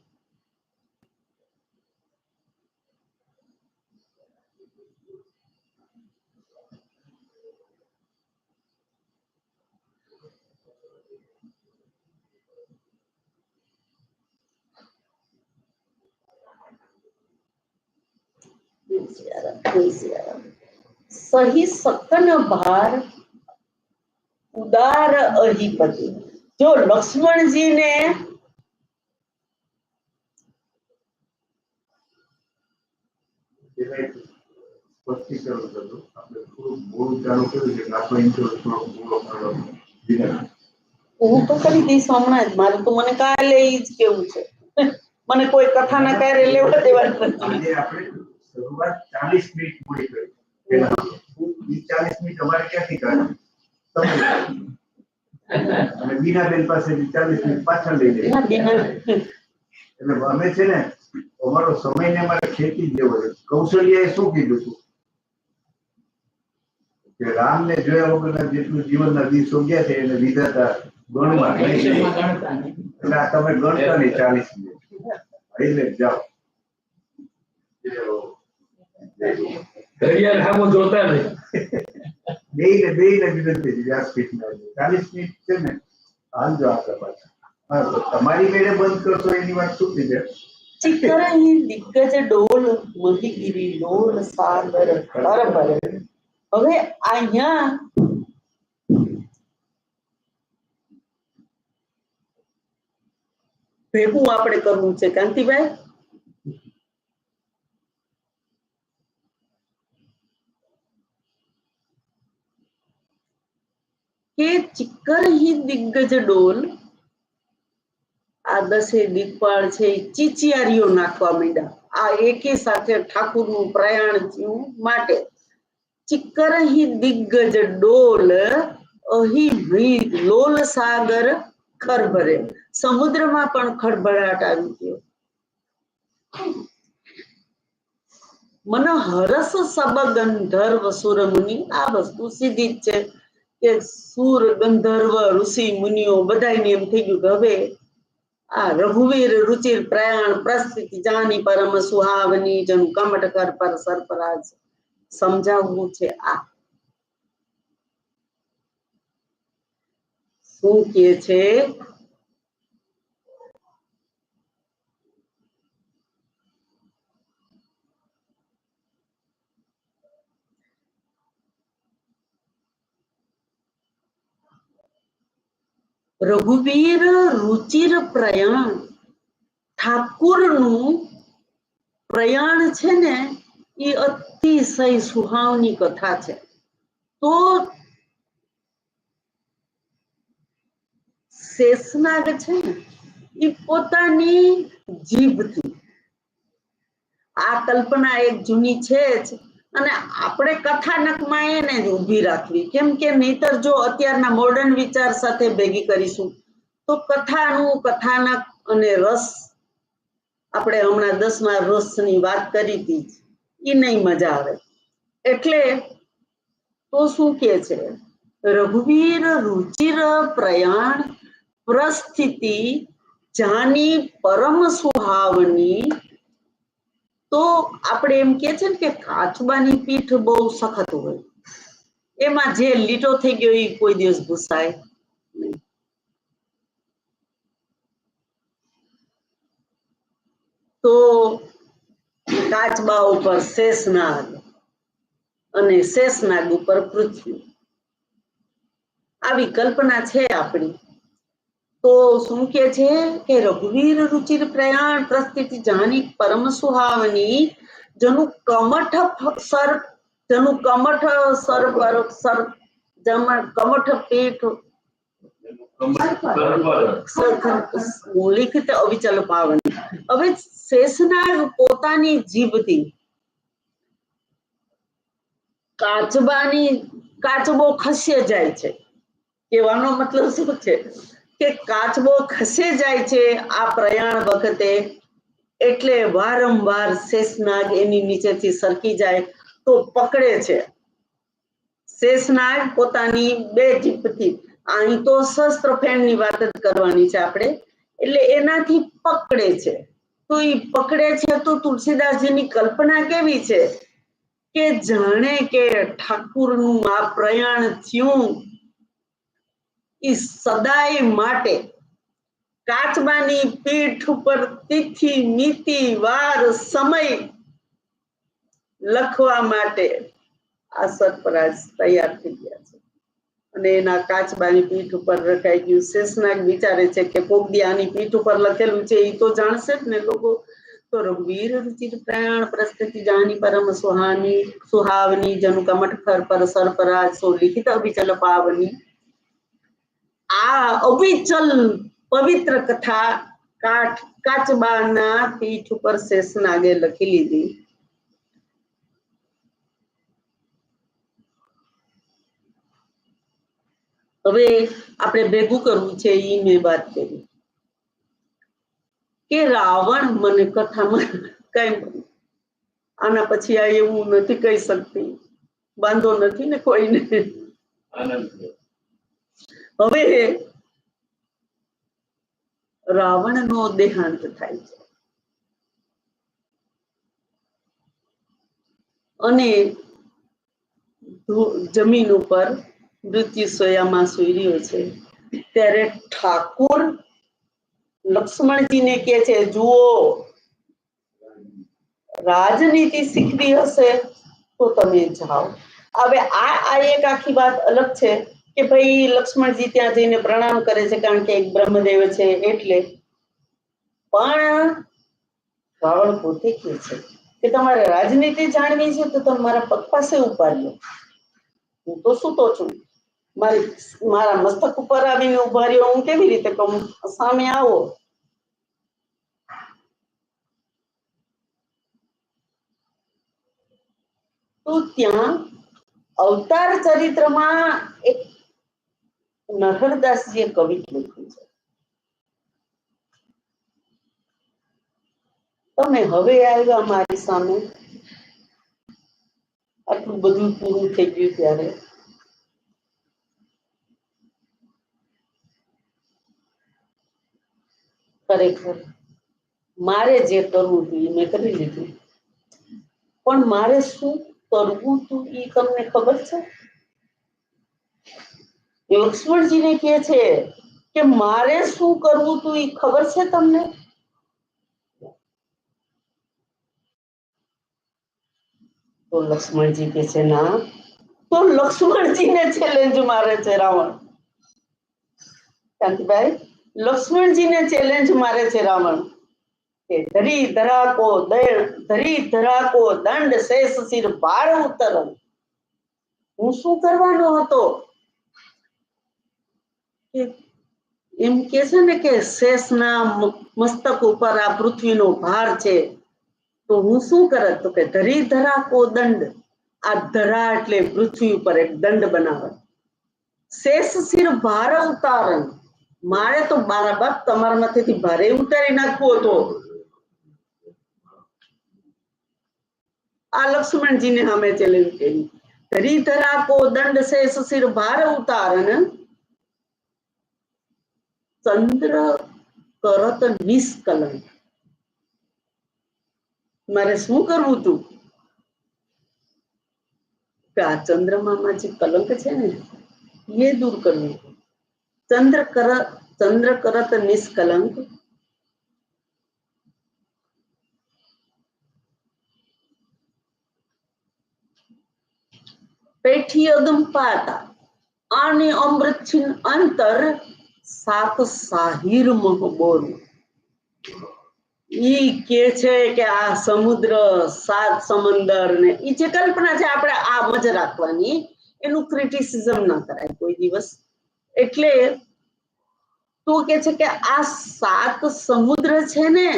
સહી સકન ભાર ઉદાર અહિપતિ. જો લક્ષ્મણજીને સ્પષ્ટીકરણ કરજો. આપણે થોડું મૂળ ચાલુ કર્યું છે કે આપણો ઇન્ટરવ્યુ થોડો પૂરો કરવાનો વિધાન. હું તો કરી દઈશ હમણાં જ. મારે તો મને કાલે ઈ જ કેવું છે. મને કોઈ કથાના કાર્ય લેવા દેવા નથી. આજે આપણે શરૂઆત 40 મિનિટ પૂરી કરી. પહેલા ઈ 40 મિનિટ અમારે ક્યાંથી કાઢી? તમે અને બીનાબેન પાસેથી 40 મિનિટ પાછળ લઈ જઈએ. એટલે અમે છે ને અમારો સમય ને અમારે ખેતી જેવો છે. કૌશલ્યાએ શું કીધું હતું કે રામને જોયા વગરના જેટલું જીવનના દિવસો ગયા છે એને વિધાતા ગણવા નહીં. એટલે આ તમે ગણતા નહીં 40 મિનિટ એટલે જાઓ. ઘડિયાળ સામું જોતા નહીં. બેયને વિનંતી છે વ્યાસપીઠના 40 મિનિટ છે ને હાલજો આપણા પાછા. હા તો તમારી મેળે બંધ કરશો એની વાત શું થઈ જાય? ચિકરહિ દિગ્ગજ ડોલ મહીગીરી ડોલ સાગર ખર ભરે. હવે અહીંયા ભેગું આપણે કરવું છે કાંતિભાઈ. કે ચિકરહિ દિગ્ગજ ડોલ, આ દસે દીપાળ છે ચીચિયારીઓ નાખવા માંડ્યા. આ એકી સાથે ઠાકુરનું પ્રયાણ થયું માટે. ચિકરહિ દિગ્ગજ ડોલ અહી લોલ સાગર ખરભરે. સમુદ્રમાં પણ ખળભળાટ આવી ગયો. મન હરસ સબ ગંધર્વ સુર મુનિ. આ વસ્તુ સીધી જ છે કે સુર ગંધર્વ ઋષિ મુનિઓ બધાને એમ થઈ ગયું કે હવે આ રઘુવીર રુચિર પ્રયાણ પ્રસ્થિતિ જાની પરમ સુહાવની જનું કમટ કર પર સરપરાજ સમજાવવું છે. આ શું કે છે? રઘુવીર રુચિર પ્રયાણ, ઠાકુરનું પ્રયાણ છે ને એ અતિશય સુહાવની કથા છે. તો શેષનાગ છે ને એ પોતાની જીભથી, આ કલ્પના એક જૂની છે જ, અને આપણે કથાનકમાં એને જ ઊભી રાખવી. કેમ કે નહીતર જો અત્યારના મોડર્ન વિચાર સાથે ભેગી કરીશું તો કથાનું કથાનક અને રસ, આપણે હમણાં 10મા રસની વાત કરી હતી એ નહીં મજા આવે. એટલે તો શું કે છે? રઘુવીર રુચિર પ્રયાણ પ્રસ્થિતિ જાની પરમ સુહાવની. તો આપણે એમ કે છે ને કે કાચબાની પીઠ બહુ સખત હોય, એમાં જે લીટો થઈ ગયો એ કોઈ દિવસ ભૂસાય નહીં. તો કાચબા ઉપર શેષનાગ અને શેષનાગ ઉપર પૃથ્વી, આવી કલ્પના છે આપણી. તો શું કે છે કે રઘુવીર રુચિર પ્રયાણ પ્રસ્થિતિ જાની પરમ સુહાવની જનું કમઠ સર, જનું કમઠ સર પર સર, કમઠ પીઠ લિખિત અવિચલ પાવન. હવે શેષનાગ પોતાની જીભથી કાચબો ખસે જાય છે. કહેવાનો મતલબ શું છે કે કાચબો ખસે જાય છે આ પ્રયાણ વખતે, એટલે વારંવાર શેષનાગ એની નીચેથી સરકી જાય તો પકડે છે. શેષનાગ પોતાની બે જીભથી, અહીં તો શસ્ત્ર ફેણની વાત જ કરવાની છે આપણે, એટલે એનાથી પકડે છે. તો એ પકડે છે તો તુલસીદાસજીની કલ્પના કેવી છે કે જાણે કે ઠાકુરનું આ પ્રયાણ થયું એ સદાય માટે કાચબાની પીઠ ઉપર તિથિ નીતિ વાર સમય લખવા માટે આ સરપરાજ તૈયાર થઈ ગયા છે. અને એના કાચબાની પીઠ ઉપર રખાઈ ગયું. શેષનાગ વિચારે છે કે કોક દી આની પીઠ ઉપર લખેલું છે એ તો જાણશે જ ને લોકો. તો રઘુવીર રુચિર પ્રયાણ પ્રસ્થિતિ જાની પરમ સુહાવની જનું કમઠ ખર પર સરપરાજ સો લિખિત અવિચલ પાવની. આ અવિચલ પવિત્ર કથા કાચબાના પીઠ ઉપર શેષનાગે લખી લીધી. હવે આપણે ભેગું કરવું છે એ મેં વાત કરી કે રાવણ, મને કથામાં કઈ આના પછી આ એવું નથી કહી શકતી, વાંધો નથી ને કોઈને. હવે રાવણનો દેહાંત થાય છે અને જમીન ઉપર મૃત્યુ સોયામાં સુઈ રહ્યો છે. ત્યારે ઠાકુર લક્ષ્મણજીને કે છે, જુઓ રાજનીતિ શીખવી હશે તો તમે જાઓ. હવે આ એક આખી વાત અલગ છે કે ભાઈ લક્ષ્મણજી ત્યાં જઈને પ્રણામ કરે છે કારણ કે એક બ્રહ્મદેવ છે એટલે. પણ રાવણ પોતે કહે છે કે તમારે રાજનીતિ જાણવી છે તો તમે મારા પગ પાસે ઉપાડ્યો, હું તો સૂતો છું, મારા મસ્તક ઉપર આવીને ઉભા રહ્યો, હું કેવી રીતે કહું સામે આવો. તો ત્યાં અવતાર ચરિત્રમાં એક નરહરદાસજીએ કવિત લખ્યું છે, તમે હવે આવ્યા મારી સામે આટલું બધું પૂરું થઈ ગયું ત્યારે ખરેખર મારે જે કરવું હતું એ મેં કરી લીધું, પણ મારે શું કરવું હતું એ તમને ખબર છે? લક્ષ્મણજીને કહે છે કે મારે શું કરવું હતું એ ખબર છે તમને? તો લક્ષ્મણજી કહે છે ના. તો લક્ષ્મણજીને ચેલેન્જ મારે છે રાવણ. કાંતિભાઈ, લક્ષ્મણજીને ચેલેન્જ મારે છે રાવણ કે ધરી ધરા કો દંડ શેષ સિર ભાર ઉતરન. હું શું કરવાનો હતો? એમ કે છે ને કે શેષના મસ્તક ઉપર આ પૃથ્વીનો ભાર છે, તો હું શું કરત? તો કે ધરી ધરા કો દંડ. આ ધરા એટલે પૃથ્વી ઉપર એક દંડ બનાવે. શેષ સિર ભાર ઉતારણ. મારે તો મારા બાપ તમારા માથેથી ભારે ઉતારી નાખવો હતો. આ લક્ષ્મણજીને સામે ચેલેન્જ કરી. ધરી ધરા કો દંડ શેષ સિર ભાર ઉતારણ, ચંદ્ર કરત નિષ્કલંક. મારે શું કરવું હતું? કે આ ચંદ્રમામાં જે કલંક છે ને એ દૂર કરવું. ચંદ્ર કરત નિષ્કલંક, પેઠી અગમ પાતા અને અમૃત છીન અંતર સાત સાહિર મહ બોરું. ઈ કે છે કે આ સમુદ્ર, સાત સમંદર ને ઈ જે કલ્પના છે આપણે આ મજ રાખવાની, એનું ક્રિટિસિઝમ ના કરાય કોઈ દિવસ. એટલે તું કે છે કે આ સાત સમુદ્ર છે ને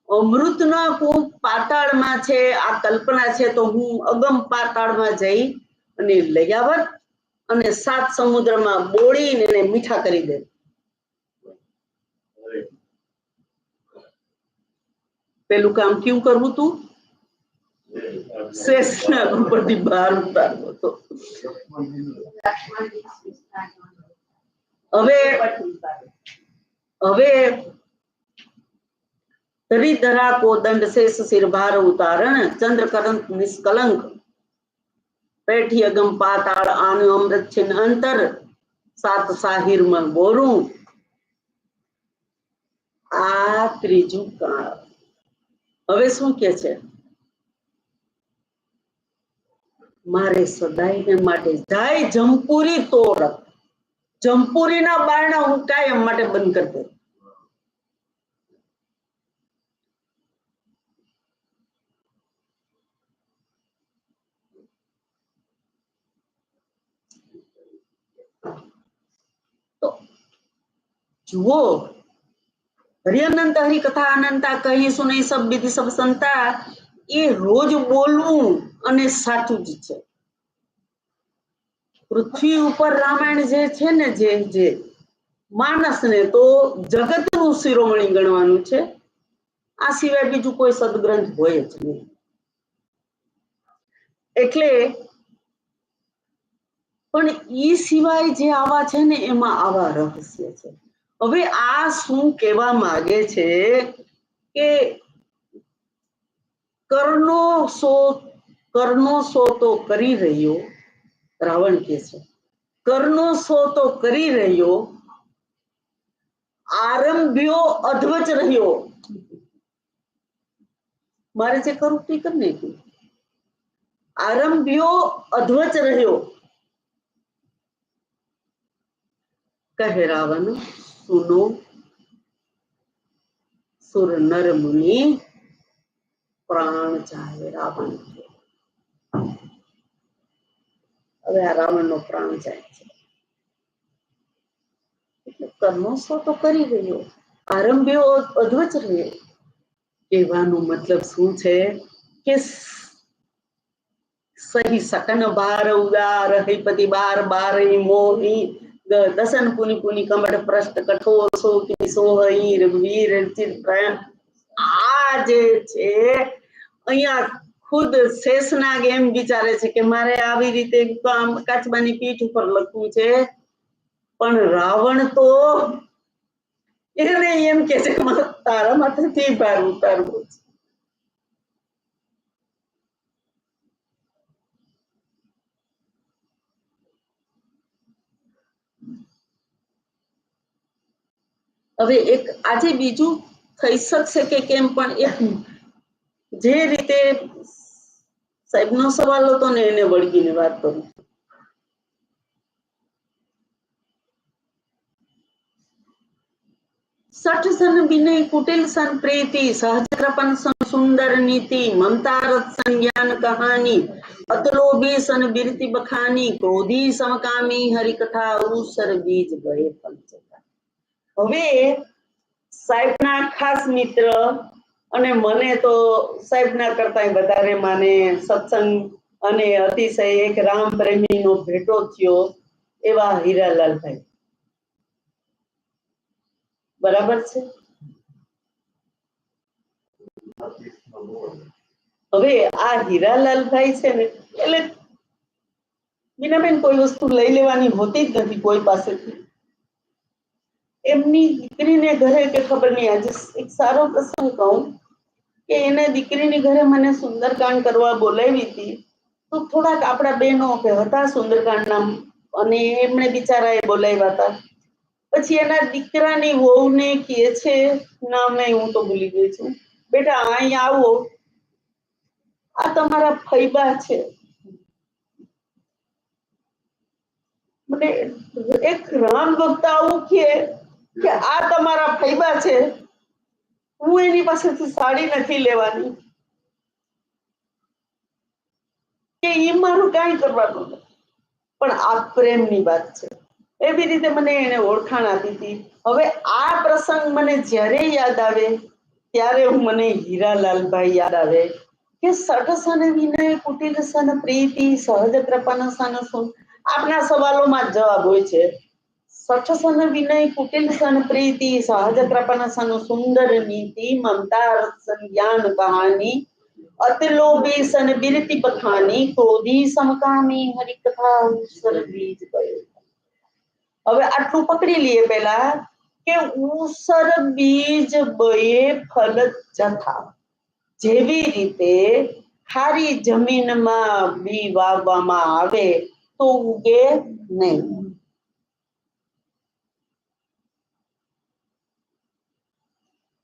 અમૃતનો કૂપ પાતાળમાં છે, આ કલ્પના છે, તો હું અગમ પાતાળમાં જઈ અને લઈ આવત અને સાત સમુદ્રમાં બોળીને એને મીઠા કરી દે. પેલું કામ કેવું કરવું તું? શેષના ઉપરથી બહાર ઉતારવો હતો. હવે ધરી ધરા કો દંડ શેષ સિર ભાર ઉતારણ, ચંદ્ર કરંત નિષ્કલંક, પેઠી અગમ પાતાળ આન અમૃત છીન અંતર સાત સાહિરમાં બોરું. આ ત્રીજું કાળ. હવે શું કે છે? મારે સદાયને માટે જાય જમપુરી તોરક. જમપુરીના બારણા હું કાયમ માટે બંધ કરી દઉં. તો જુઓ, હરિઅનંત હરિકથા અનંતા કહી સુનઈ સબ વિધિ સબ સંતા, એ રોજ બોલવું અને સાચું જ છે. પૃથ્વી ઉપર રામાયણ જે છે ને, જે માણસને તો જગતનું શિરોમણી ગણવાનું છે. આ સિવાય બીજું કોઈ સદગ્રંથ હોય જ નહીં. એટલે પણ ઈ સિવાય જે આવા છે ને એમાં આવા રહસ્ય છે. હવે આ શું કહેવા માંગે છે કે કરનો સો તો કરી રહ્યો, રાવણ કે છે કરનો સો તો કરી રહ્યો, આરંભ્યો અધ્વચ રહ્યો. મારે જે કરું તે કરી નાખ્યું. આરંભ્યો અધ્વચ રહ્યો. કહે રાવણ સુનો સુર નર મુનિ પ્રાણ જાય. રાવણ, હવે આ રાવણ નો પ્રાણ જાય છે. એટલે કર્મો સો તો કરી રહ્યો, આરંભ્યો અધ્વચ રહ્યો. કહેવાનો મતલબ શું છે કે સહી સકન બાર ઉદાર હૈપતિ બાર બાર મોહી દસન પુની પુની કમટ પ્રસ્ત કઠોર સો કી સોહઈ રઘુવીર ચિર પ્રયણ. આ જે છે અહીંયા ખુદ શેષનાગ એમ વિચારે છે કે મારે આવી રીતે આમ કાચબાની પીઠ ઉપર લખવું છે, પણ રાવણ તો એને એમ કે છે કે તારા માથેથી ભાર ઉતારવો છે. હવે એક આજે બીજું થઈ શકશે કે કેમ, પણ એક જે રીતે સાહેબનો સવાલ હતો ને એને વળગીને વાત કરું. સઠ સન વિનય કુટિલ સન પ્રીતિ સહજ કૃપન સન સુંદર નીતિ મમતા રથ સન જ્ઞાન કહાની અતલોભી સન બિરતિ બખાની ક્રોધી સમકામી હરિકથા ઉસર બીજ ગયે પંચકા. હવે સાહેબના ખાસ મિત્ર અને મને તો સાહેબના કરતા વધારે માને સત્સંગ અને અતિશય એક રામ પ્રેમીનો ભેટો થયો એવા હીરાલાલભાઈ. બરાબર છે. હવે આ હીરાલાલભાઈ છે ને, એટલે બીનાબેન કોઈ વસ્તુ લઈ લેવાની હોતી જ નથી કોઈ પાસેથી. એમની દીકરીને ઘરે કે ખબર નહીં, આજે એક સારો પ્રસંગ કહું કે એને દીકરીની ઘરે મને સુંદરકાંડ કરવા બોલાવી હતી. તો થોડાક આપણા બહેનો કે હતા સુંદરકાંડના, અને એમણે બિચારાએ બોલાવ્યા હતા. પછી એના દીકરાની વહુને કહે છે, નામે હું તો ભૂલી ગઈ છું, બેટા અહીં આવો, આ તમારા ફૈબા છે. મને એક રામ ભક્ત આવું કે આ તમારા ફૈબા છે, હું એની પાસેથી સાડી નથી લેવાની, કે એ મારું કાંઈ કરવાનું નથી. પણ આ પ્રેમની વાત છે. એવી રીતે મને એને ઓળખાણ આપી હતી. હવે આ પ્રસંગ મને જ્યારે યાદ આવે ત્યારે મને હીરાલાલભાઈ યાદ આવે કે સઠ સન વિનય કુટિલ સન પ્રીતિ સહજ કૃપન સન સુન. આપના સવાલોમાં જવાબ હોય છે. સઠ સન વિનય કુટિલ સન પ્રીતિ સહજ કૃપન સન સુંદર નીતિ મમતા રસ જ્ઞાન કહાની અતલોભી સન બિરતિ બખાની ક્રોધી સમકામી હરિકથા ઉસર બીજ ગયો. હવે આટલું પકડી લઈએ પેલા કે ઉસર બીજ બયે ફલ જથા. જેવી રીતે ખારી જમીનમાં બી વાવવામાં આવે તો ઉગે નહીં.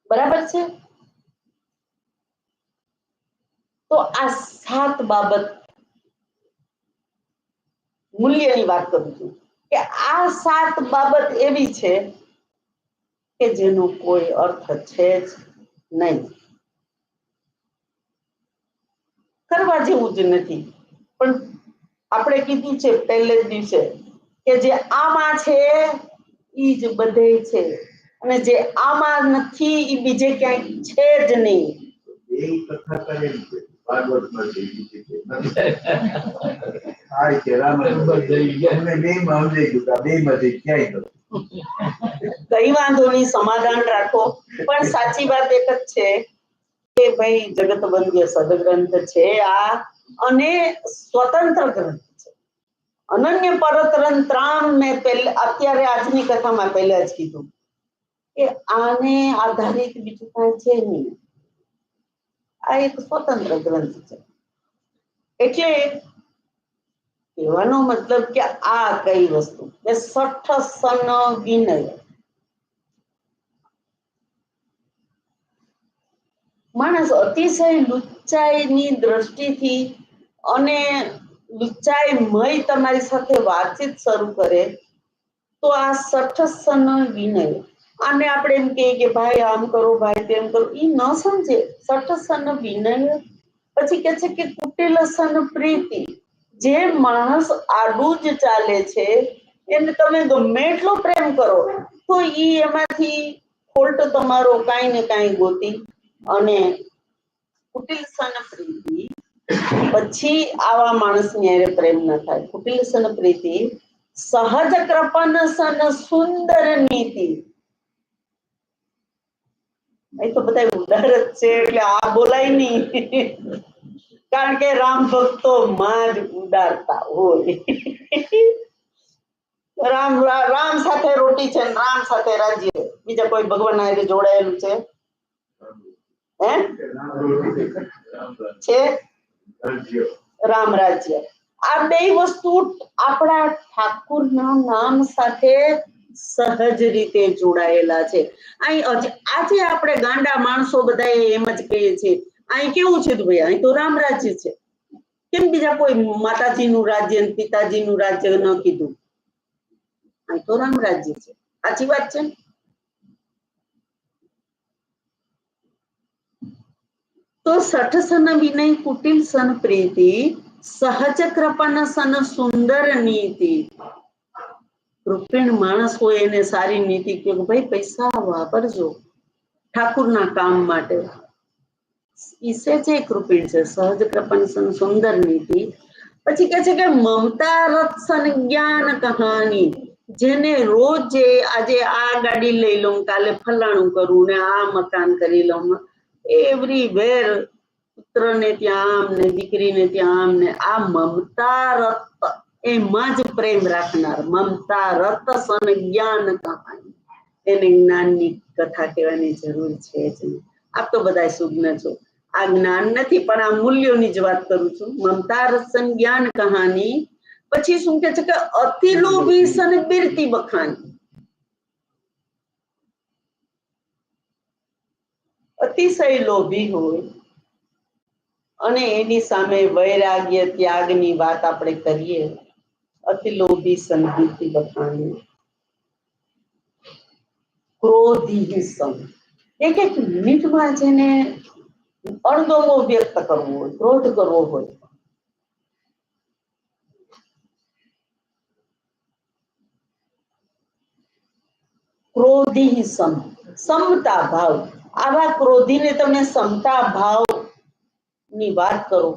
બરાબર છે. તો આ 7 બાબત મૂલ્યની વાત કરું છું કે આ 7 બાબત એવી છે કે જેનો કોઈ અર્થ છે જ નહીં, કરવા જેવું જ નથી. પણ આપણે કીધું છે પહેલે જ દિવસે કે જે આમાં છે ઈ જ બધે છે, અને જે આમાં નથી ઈ બીજે ક્યાંય છે જ નહીં. એ કથા કરેલી છે ભાગવતમાં જઈ છે. આ કે રામ અમને બે માં સમજાઈ ગયું, બે માંથી ક્યાંય ગયું. કઈ વાંધો નહીં, સમાધાન રાખો. પણ સાચી વાત એક જ છે કે ભાઈ જગત વંદ્ય સદગ્રંથ છે આ, અને સ્વતંત્ર ગ્રંથ છે. અનન્ય પરતંત્રામ મેં અત્યારે આજની કથામાં પહેલા જ કીધું કે આને આધારિત બીજું કાંઈ છે નહીં. આ એક સ્વતંત્ર ગ્રંથ છે. એટલે કહેવાનો મતલબ કે આ કઈ વસ્તુ કે સઠ સન વિનય. માણસ અતિશય લુચ્ચાઈની દ્રષ્ટિથી અને લુચ્ચાઈમય તમારી સાથે વાતચીત શરૂ કરે તો આ સઠ સન વિનય, આને આપણે એમ કહીએ કે ભાઈ આમ કરો, ભાઈ તેમ કરો, એ ન સમજે. સઠ સન વિનય પછી કે છે કે કુટિલ સન પ્રીતિ. જે માણસ આડું જ ચાલે છે એને તમે ગમે એટલો પ્રેમ કરો તો ઈ એમાંથી ફોલ્ટ તમારો કાંઈ ને કાંઈ ગોતી અને કુટિલ સન પ્રીતિ. પછી આવા માણસની હારે પ્રેમ ન થાય. કુટિલ સન પ્રીતિ સહજ કૃપન સન સુંદર નીતિ. એ તો બધા ઉદાર જ છે એટલે આ બોલાય નહીં. કારણ કે રામ ભક્તો માં જ ઉડાડતા હોય. રામ સાથે રોટી છે ને રામ સાથે રાજ્ય. બીજા કોઈ ભગવાન હારે જોડાયેલું છે? હે છે રામ રાજ્ય. આ બે વસ્તુ આપણા ઠાકુરના નામ સાથે સહજ રીતે જોડાયેલા છે. અહીં આજે આપણે ગાંડા માણસો બધા એમ જ કહીએ છીએ અહીં કેવું છે તો ભાઈ અહીં તો રામ રાજ્ય છે. કેમ બીજા કોઈ માતાજીનું રાજ્ય ને પિતાજીનું રાજ્ય ન કીધું? અહીં તો રામ રાજ્ય છે. સાચી વાત છે. તો સઠ સન વિનય કુટિલ સન પ્રીતિ સહજ કૃપન સન સુંદર નીતિ. કૃપણ માણસ હોય એને સારી નીતિ કે ભાઈ પૈસા વાપરજો ઠાકુરના કામ માટે. ઈસે છે કૃપણ છે સહજ કૃપન સન સુંદર નીતિ. પછી કે છે કે મમતા રથ સન જ્ઞાન કહાની. જેને રોજ આજે આ ગાડી લઈ લઉં કાલે ફલાણું કરું ને આ મકાન કરી લઉં એવરીવેર પુત્રને ત્યાં આમ ને દીકરીને ત્યાં આમ ને આ મમતા રથ એમાં જ પ્રેમ રાખનાર મમતા રથ સન જ્ઞાન કહાની. એને જ્ઞાનની કથા કહેવાની જરૂર છે જ નહીં. આપ તો બધા સુજ્ઞ છો. આ જ્ઞાન નથી પણ આ મૂલ્યોની જ વાત કરું છું. મમતા રથ સન જ્ઞાન કહાની. પછી શું કે છે કે અતિ લોભી સન બિરતી બખાની. અતિશય લોભી હોય અને એની સામે વૈરાગ્ય ત્યાગની વાત આપણે કરીએ. અતિ લોભી સન બિરતી બખાની. ક્રોધી સન. એક એક મિનિટમાં જેને અણગમો વ્યક્ત કરવો હોય ક્રોધ કરવો હોય ક્રોધી સમ સમતા ભાવ. આવા ક્રોધીને તમે સમતા ભાવ ની વાત કરો.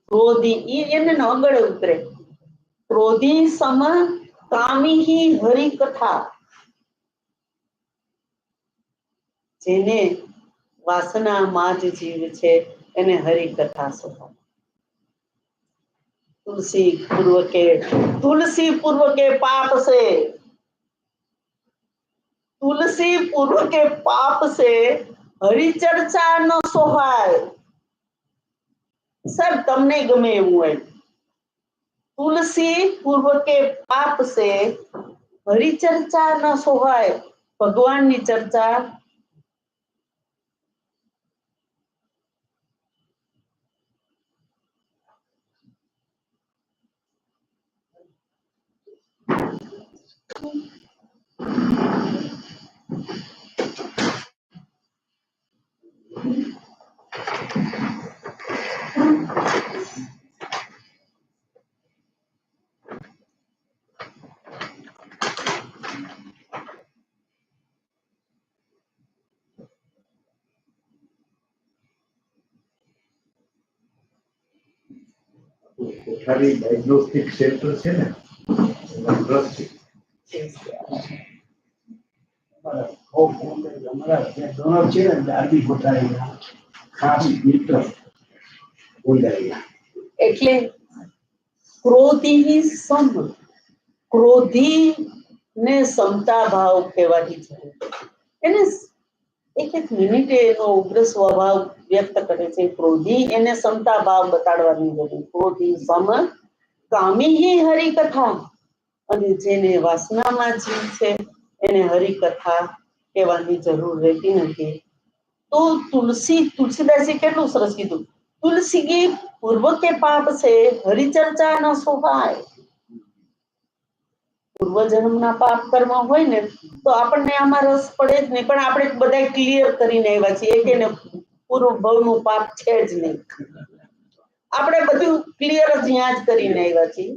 ક્રોધી એને આગળ ઉતરે. ક્રોધી સમ કામી હરિકથા. જેને વાસનામાં જ જીવ છે એને હરિકથા સોહાય. तुलसी पूर्व के पाप से तुलसी पूर्व के पाप से हरिचर्चा न सोहाय. सर તમને ગમે એવું હોય. तुलसी पूर्व के पाप से हरिचर्चा न सोहाय. ભગવાનની ચર્ચા કોઠારી ડાયગ્નોસ્ટિક સેન્ટર છે ને એમાં ટ્રસ્ટ છે. અમારા ડોનર છે ને દાદી કોઠારીના ખાસ મિત્ર બોલાયા. એટલે ક્રોધી સમ. ક્રોધી ને સમતા ભાવ કહેવાની જરૂર. એને એક એક મિનિટે એનો ઉગ્ર સ્વભાવ વ્યક્ત કરે છે. ક્રોધી એને સમતા ભાવ બતાડવાની જરૂર. ક્રોધી સમ કામી હરિકથા. અને જેને વાસનામાં જીવ છે એને હરિકથા કહેવાની જરૂર રહેતી નથી. તો तुलसीदासे કેટલું સરસ કીધું. तुलसी की पूर्व के पाप से हरिचर्चा न सोहाय. પૂર્વજન્મના પાપ કર્મ હોય ને તો આપણને આમાં રસ પડે જ નહીં. પણ આપણે બધા ક્લિયર કરીને આવ્યા છીએ કે એને પૂર્વ ભવનું પાપ છે જ નહીં. આપણે બધું ક્લિયર જ ત્યાં જ કરીને આવ્યા છીએ.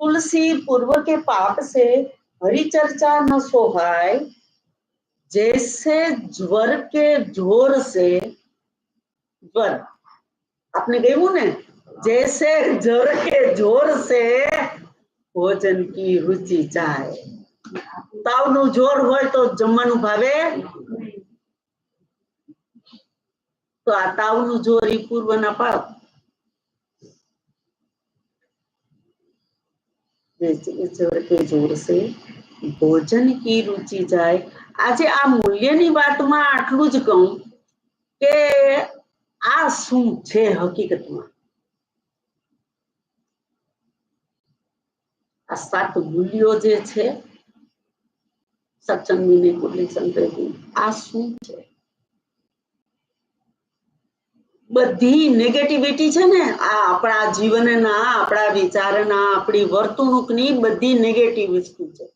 तुलसी पूर्व के पाप से हरिचर्चा न सोहाय. जैसे ज्वर के जोर से ज्वर आपने गयू ने जैसे ज्वर के जोर से भोजन की रुचि जाए. તાવનું જોર હોય તો જમવાનું ભાવે. તો આ તાવનું જોર ઈ પૂર્વના પાપ. के जोर से भोजन की रुचि जाए। આજે આ મૂલ્યની વાતમાં આટલું જ કહું કે આ શું છે હકીકતમાં? આ 7 મૂલ્યો જે છે સત્સંગની કુટલી સંપ્રદાય, આ શું છે? બધી નેગેટિવિટી છે ને, આ આપણા જીવનના, આપણા વિચારના, આપણી વર્તણૂકની બધી નેગેટિવ વસ્તુ છે.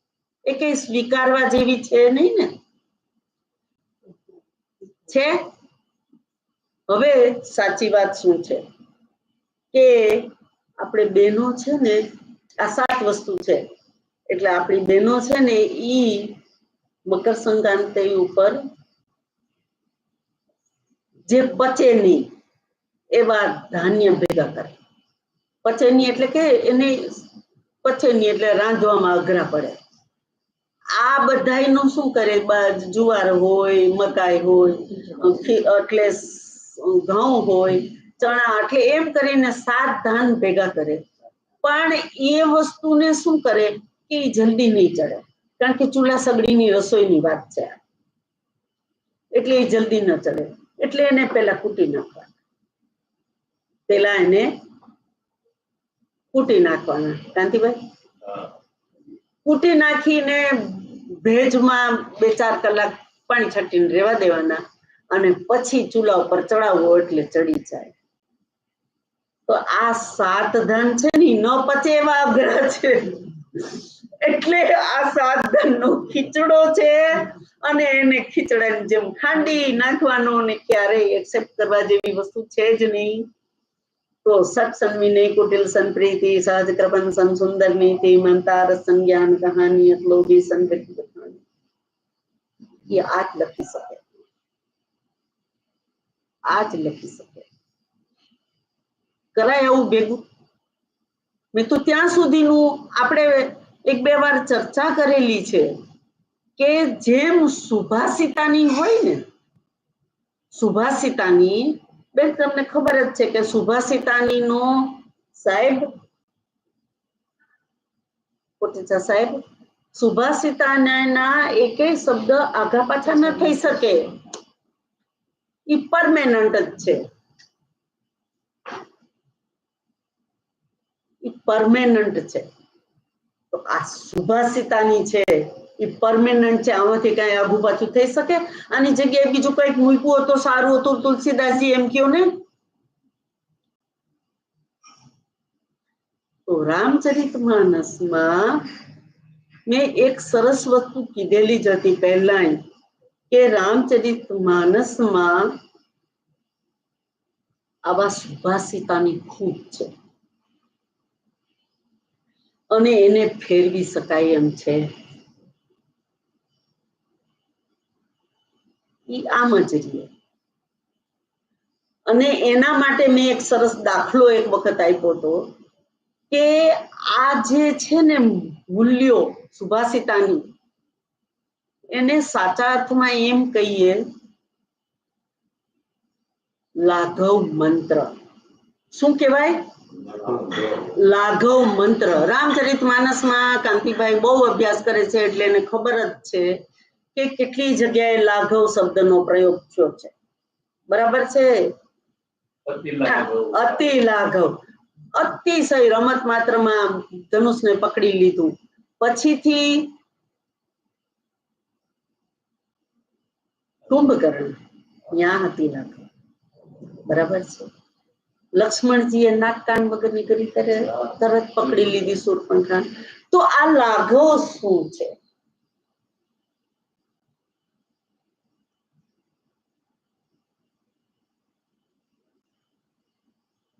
એ કઈ સ્વીકારવા જેવી છે નહીં ને. છે. હવે સાચી વાત શું છે કે આપણે બહેનો છે ને, આ 7 વસ્તુ છે. એટલે આપણી બહેનો છે ને ઈ મકર સંક્રાંતિ ઉપર જે પચે નહીં એવા ધાન્ય ભેગા કરે. પચે નહીં એટલે કે એને પચે નહીં એટલે રાંધવામાં અઘરા પડે. આ બધાયનું શું કરે? જુવાર હોય, મકાઈ હોય, એટલે ઘઉં હોય, ચણા, એટલે એમ કરીને 7 ધાન ભેગા કરે. પણ એ વસ્તુને શું કરે કે જલ્દી નહીં ચડે, કારણ કે ચૂલા સગડીની રસોઈની વાત છે, એટલે એ જલ્દી ન ચડે. એટલે એને પેલા કૂટી નાખવાના. કાંતિભાઈ, કૂટી નાખીને ભેજમાં 2-4 કલાક પાણી છાંટીને રહેવા દેવાના, અને પછી ચૂલા ઉપર ચડાવવો એટલે ચડી જાય. તો આ 7 ધાન છે ને ન પચે એવા અઘરા છે. એટલે આ 7 ધાનનો ખીચડો છે, અને એને ખીચડાની જેમ ખાંડી નાખવાનો, ને ક્યારેય એક્સેપ્ટ કરવા જેવી વસ્તુ છે જ નહીં. તો સત્સંગ વિનય કુટિલ સંપ્રીતિ સહજ કૃપન સન સુંદર નીતિ મંતાર સંજ્ઞાન કહાની અકલોભી સંગતિ કહાની, એ આજ લખી શકે. આજ લખી શકે. કરાય આવું ભેગું? મેં તો ત્યાં સુધીનું આપણે 1-2 વાર ચર્ચા કરેલી છે કે જેમ સુભાષિતાની હોય ને, સુભાષિતાની બેન તમને ખબર જ છે કે સુભાષિતાની નો સાહેબ કોટેચા સાહેબ, સુભાષિતાના એકેય શબ્દ આગા પાછા ન થઈ શકે. ઈ પરમેનન્ટ જ છે. ઈ પરમેનન્ટ છે. તો આ સુભાષિતાની છે ઈ પરમેનન્ટ છે. આમાંથી કઈ આગુ પાછું થઈ શકે? આની જગ્યાએ બીજું કઈક મૂક્યું તો સારું હતું. તુલસીદાસજી એમ કયો ને. તો રામચરિતમાનસમાં મેં એક સરસ વસ્તુ કીધેલી જ હતી પહેલા કે રામચરિતમાનસમાં આવા સુભાષિતાની ખૂબ છે, અને એને ફેરવી શકાય એમ છે. ઈ આમ જ રહે. અને એના માટે મેં એક સરસ દાખલો એક વખત આપ્યો હતો કે આ જે છે ને મૂલ્યો સુભાષિતાની, એને સાચા અર્થમાં એમ કહીએ લાઘવ મંત્ર. શું કહેવાય? લાઘવ મંત્ર. રામચરિતમાનસમાં કાંતિભાઈ બહુ અભ્યાસ કરે છે એટલે એને ખબર જ છે કે કેટલી જગ્યાએ લાઘવ શબ્દનો પ્રયોગ થયો છે. બરાબર છે? અતિ લાઘવ, અતિશય રમત માત્રમાં ધનુષને પકડી લીધું. પછીથી કુંભકર્ણ, ત્યાં હતી લાઘવ. બરાબર છે? લક્ષ્મણજીએ નાકકાન વગરની કરી તરત પકડી લીધી શૂર્પણખા. તો આ લાઘવ શું છે?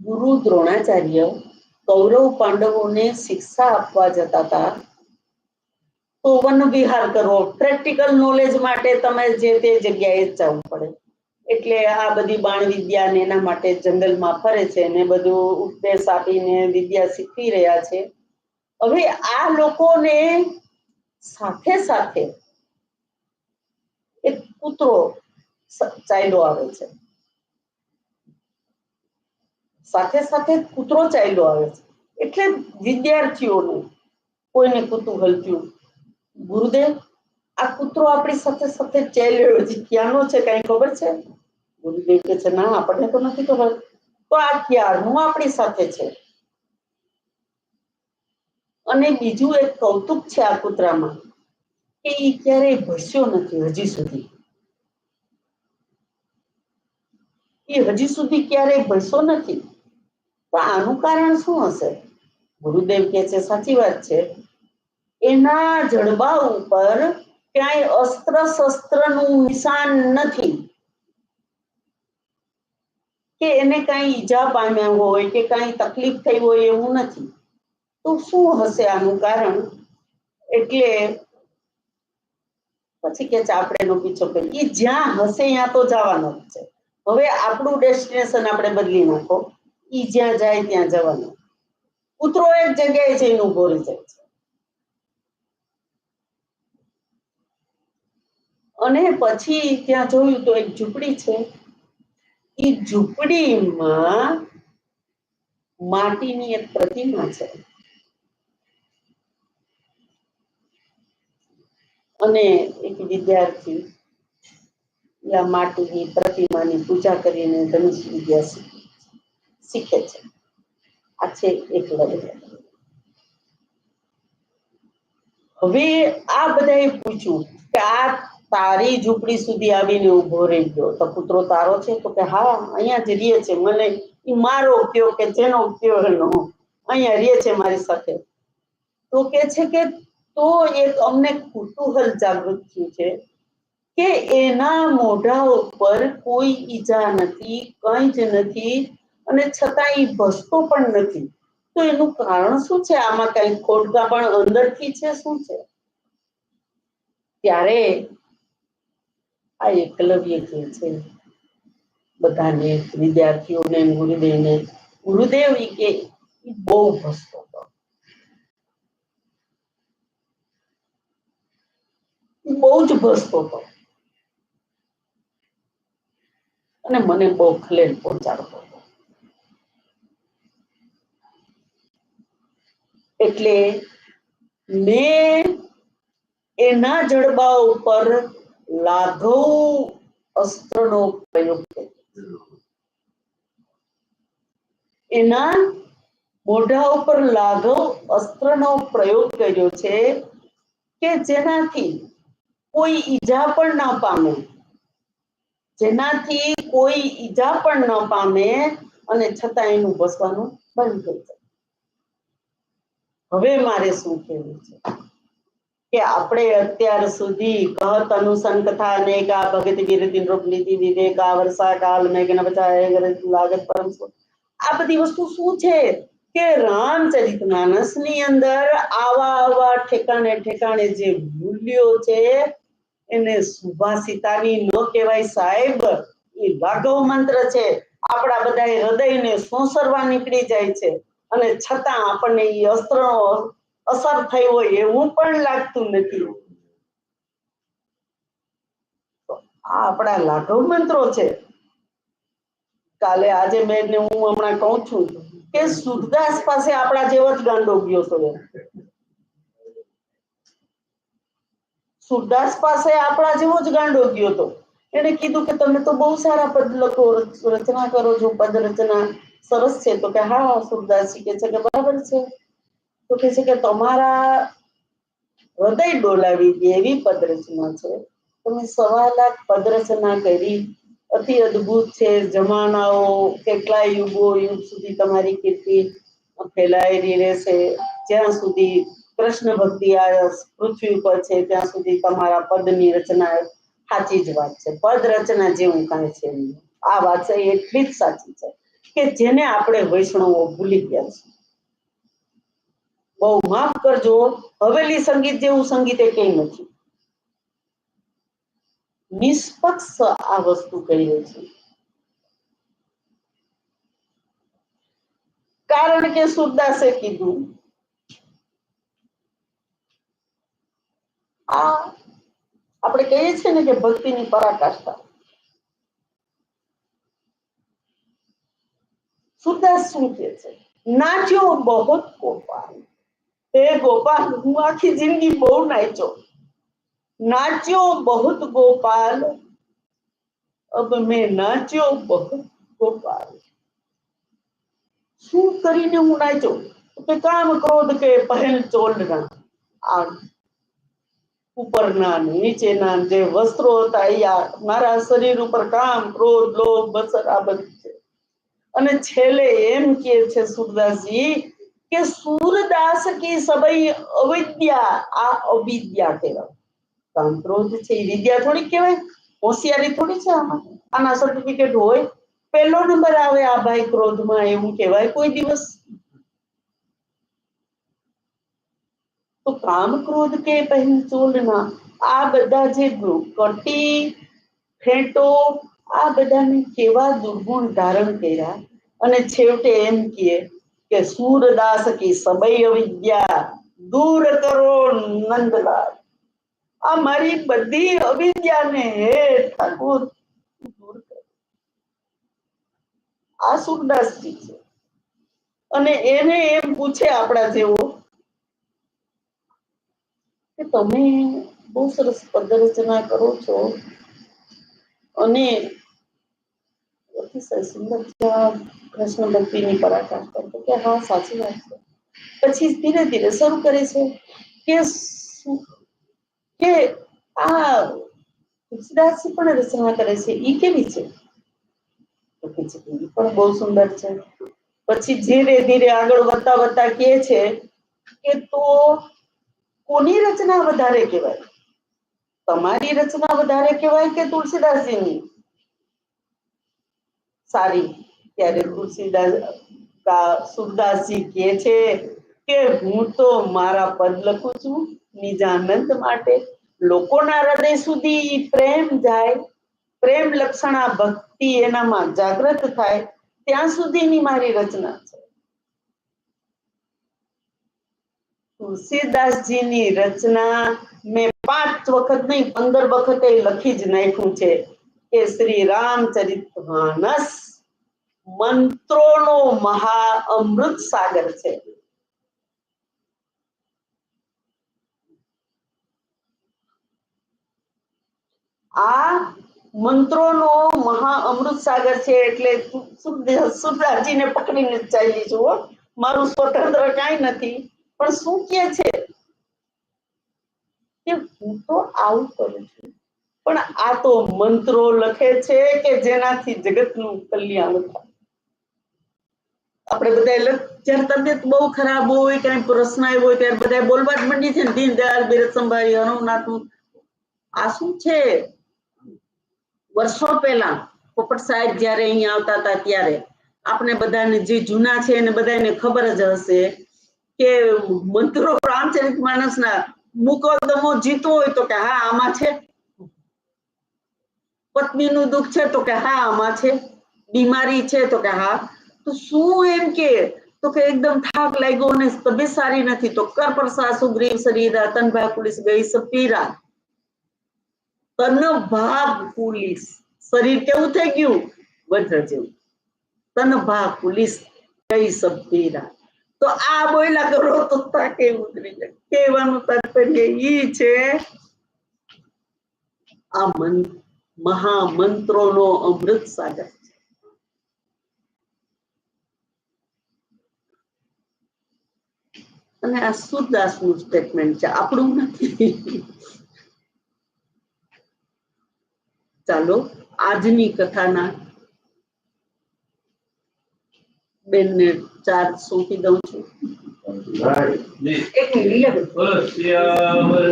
ગુરુ દ્રોણાચાર્ય કૌરવ પાંડવોને શિક્ષા આપવા જતા હતા. તો વન વિહાર કરવો, પ્રેક્ટિકલ નોલેજ માટે તમે જે તે જગ્યાએ જવું પડે. એટલે આ બધી બાણ વિદ્યા ને એના માટે જંગલમાં ફરે છે ને બધું ઉપદેશ આપીને વિદ્યા શીખવી રહ્યા છે. હવે આ લોકોને સાથે સાથે એક કૂતરો ચાલ્યો આવે છે. સાથે સાથે કૂતરો ચાલ્યો આવે છે. એટલે વિદ્યાર્થીઓને કોઈને કુતૂહલ થયું, ગુરુદેવ આ કૂતરો આપણી સાથે સાથે ચાલ્યો છે, ક્યાંનો છે કઈ ખબર છે? ગુરુદેવ કે છે ના, આપણને તો નથી ખબર. તો આ ક્યારનું આપણી સાથે છે. અને બીજું એક કૌતુક છે આ કૂતરામાં કે એ ક્યારેય ભસ્યો નથી હજી સુધી. એ હજી સુધી ક્યારેય ભસ્યો નથી. તો આનું કારણ શું હશે? ગુરુદેવ કે છે સાચી વાત છે, એના જડબા ઉપર ક્યાંય અસ્ત્ર શસ્ત્રનું નિશાન નથી, કે એને કઈ ઈજા પામ્યા હોય કે કઈ તકલીફ થઈ હોય એવું નથી. તો શું હશે આનું કારણ? એટલે પછી કે છે આપણે એનો પીછો કરીએ, એ જ્યાં હશે ત્યાં તો જવાનો જ છે. હવે આપણું ડેસ્ટિનેશન આપણે બદલી નાખો, ઈ જ્યાં જાય ત્યાં જવાનું. કૂતરો એક જગ્યાએ જઈને ઉભો રહી જાય છે. અને પછી ત્યાં જોયું તો એક ઝૂંપડી છે. એ ઝૂંપડીમાં માટીની એક પ્રતિમા છે. અને એક વિદ્યાર્થી માટીની પ્રતિમાની પૂજા કરીને ધનુષ વિદ્યા શીખે છે. આ છે એક લગ્ન. હવે આ બધાએ પૂછ્યું કે આ તારી ઝૂંપડી સુધી આવીને ઉભો રહી ગયો તો કૂતરો તારો છે? તો કે હા, અહીંયા જ રહે છે. મને ઈ મારો કયો કે જેનો કયો એનો, અહીંયા રહે છે મારી સાથે. તો કે છે કે તો એક અમને કુતૂહલ જાગૃત થયું છે કે એના મોઢા ઉપર કોઈ ઈજા નથી, કંઈ જ નથી, અને છતાં એ ભસતો પણ નથી. તો એનું કારણ શું છે? આમાં કઈ ખોટકા પણ અંદરથી છે, શું છે? ત્યારે આ એકલવ્ય કહે છે બધાને, વિદ્યાર્થીઓને, ગુરુદેવને, ગુરુદેવ કે બહુ ભસતો હતો, બહુ જ ભસતો હતો અને મને બહુ ખલેલ પહોંચાડતો હતો. એટલે મેં એના જડબા ઉપર લાઘવ અસ્ત્રનો પ્રયોગ કર્યો. એના મોઢા ઉપર લાઘવ અસ્ત્રનો પ્રયોગ કર્યો છે કે જેનાથી કોઈ ઈજા પણ ન પામે, જેનાથી કોઈ ઈજા પણ ન પામે અને છતાં એનું ભસવાનું બંધ થઈ જાય. હવે મારે શું કહેવું છે કે આપણે અત્યાર સુધી કહત અનુસન કથા અનેકા ભગત વિરતિ નૃપનીતિ વિવેકા વર્ષા કાલ મેઘન બચાય લાગત પરમ. આ બધી વસ્તુ શું છે કે રામચરિત માનસ ની અંદર આવા ઠેકાણે ઠેકાણે જે મૂલ્યો છે એને સુભાષિતાની ન કહેવાય સાહેબ, એ લાઘવ મંત્ર છે. આપણા બધા હૃદયને સોસરવા નીકળી જાય છે અને છતાં આપણને એ અસ્ત્રનો અસર થઈ હોય એવું પણ લાગતું નથી. આ આપણા લાઘવ મંત્રો છે. કાલે આજે મેં હું હમણાં કહું છું કે સુરદાસ પાસે આપણા જેવો જ ગાંડો ગયો હતો. સુરદાસ પાસે આપણા જેવો જ ગાંડો ગયો હતો. એને કીધું કે તમે તો બહુ સારા પદ લખો, રચના કરો છો, પદ રચના સરસ છે. તો કે હા, સુરદાસજી કે છે કે બરાબર છે. તો કે છે કે તમારા હૃદય ડોલાવી દે એવી પદ રચના છે. તમે 1.25 લાખ પદ રચના કરી, અતિ અદભુત છે. જમાનાઓ કેટલાય યુગ સુધી તમારી કીર્તિ ફેલાયેલી રહેશે. જ્યાં સુધી કૃષ્ણ ભક્તિ આ પૃથ્વી પર છે ત્યાં સુધી તમારા પદની રચના સાચી જ વાત છે. પદ રચના જેવું કાંઈ છે નહીં. આ વાત છે એટલી જ સાચી છે કે જેને આપણે વૈષ્ણવો ભૂલી ગયા છે. બહુ માફ કરજો, હવેલી સંગીત જેવું સંગીત એ કઈ નથી. નિષ્પક્ષ આ વસ્તુ કહી રહી છે. કારણ કે સુરદાસે કીધું આ આપણે કહીએ છીએ ને કે ભક્તિની પરાકાષ્ઠા. સુરદાસ શું કે છે? નાચ્યો બહોત ગોપાલ, हे गोपाल હું આખી જિંદગી બહુ नाच्यो बहुत गोपाल अब मैं नाच्यो बहुत गोपाल શું કરીને હું નાચ્યો કે કામ ક્રોધ કે પહેલ ચોલના આ ઉપરના નીચેના જે વસ્ત્રો હતા એ મારા શરીર ઉપર કામ ક્રોધ લોભ બસર આ બધું છે અને છેલ્લે એમ કહે છે સુરદાસજી કે सूरदास की सबई अविद्या आ अविद्या कहेवाय કામ ક્રોધ છે એ વિદ્યા થોડી કહેવાય હોશિયારી થોડી છે આના સર્ટિફિકેટ હોય પહેલો નંબર આવે આ ભાઈ ક્રોધમાં એવું કહેવાય કોઈ દિવસ તો કામ ક્રોધ કે પહેલ ચોલના આ બધા જે કટી ફેંટો આ બધાને કેવા દુર્ગુણ ધારણ કર્યા અને છેવટે એમ કહે કે सूरदास की सबई अविद्या दूर करो नंदलाल આ મારી બધી અવિદ્યાને હે ઠાકોર દૂર કરો આ સુરદાસજી છે અને એને એમ પૂછે આપણા જેવો કે તમે બહુ સરસ પદ રચના કરો છો અને અતિશય સુંદર કૃષ્ણ ભક્તિની પરાકાષ્ઠા તો કે હા સાચી વાત છે પછી ધીરે ધીરે શરૂ કરે છે કે આ તુલસીદાસજી પણ રચના કરે છે ઈ કેવી છે તો કે છે ઈ પણ બહુ સુંદર છે પછી ધીરે ધીરે આગળ વધતા વધતા કહે છે કે તો કોની રચના વધારે કહેવાય તમારી રચના વધારે કહેવાય કે તુલસીદાસજીની સારી ત્યારે સુરદાસજી કહે છે કે હું તો મારા પદ લખું છું નિજાનંદ માટે લોકોના હૃદય સુધી પ્રેમ જાય પ્રેમ લક્ષણા ભક્તિ એનામાં જાગૃત થાય ત્યાં સુધીની મારી રચના છે તુલસીદાસજીની રચના મેં 5 વખત નહીં 15 વખતે લખી જ નાખ્યું છે કે શ્રી રામચરિતમાનસ મંત્રોનો મહા અમૃત સાગર છે આ મંત્રોનો મહા અમૃત સાગર છે એટલે સુરદાસજીને પકડીને ચાલી જુઓ મારું સ્વતંત્ર કાંઈ નથી પણ શું કહે છે કે હું તો આવું કરું છું પણ આ તો મંત્રો લખે છે કે જેનાથી જગતનું કલ્યાણ થાય આપણે બધા જ્યારે તબિયત બહુ ખરાબ હોય કાંઈ પ્રશ્ન આવ્યો હોય ત્યારે બધા બોલવા જ માંડી છે ને દીનદયાળ બિરસમભાઈ હનુમનાથનું આ શું છે વર્ષો પહેલા પોપટ સાહેબ જ્યારે અહીંયા આવતા હતા ત્યારે આપણે બધાને જે જૂના છે એને બધાને ખબર જ હશે કે મંત્રો રામચરિતમાનસના મુકદ્દમો જીતવો હોય તો કે હા આમાં છે પત્નીનું દુઃખ છે તો કે હા આમાં છે બીમારી છે તો કે હા તો શું એમ કે તો કે એકદમ થાક લાગ્યો અને તબિયત સારી નથી તો કર પરસા સુગ્રીવ શરીરા તન ભાગ પુલિસ ગઈ સપીરા તન ભાગ પુલિસ શરીર કેવું થઈ ગયું વજ્ર જેવું તન ભાગ પુલિસ ગઈ સપીરા તો આ બોયલા કરો તો તાકે ઉતરી જાય કહેવાનું તાત્પર્ય ઈ છે આ મહામંત્રોનો અમૃત સાગર છે અને આ સુરદાસનું સ્ટેટમેન્ટ છે આપણું નથી ચાલો આજની કથાના બેનને 4 સોંપી દઉં છું જી. એક મિનિટ બોલો, સિયાવર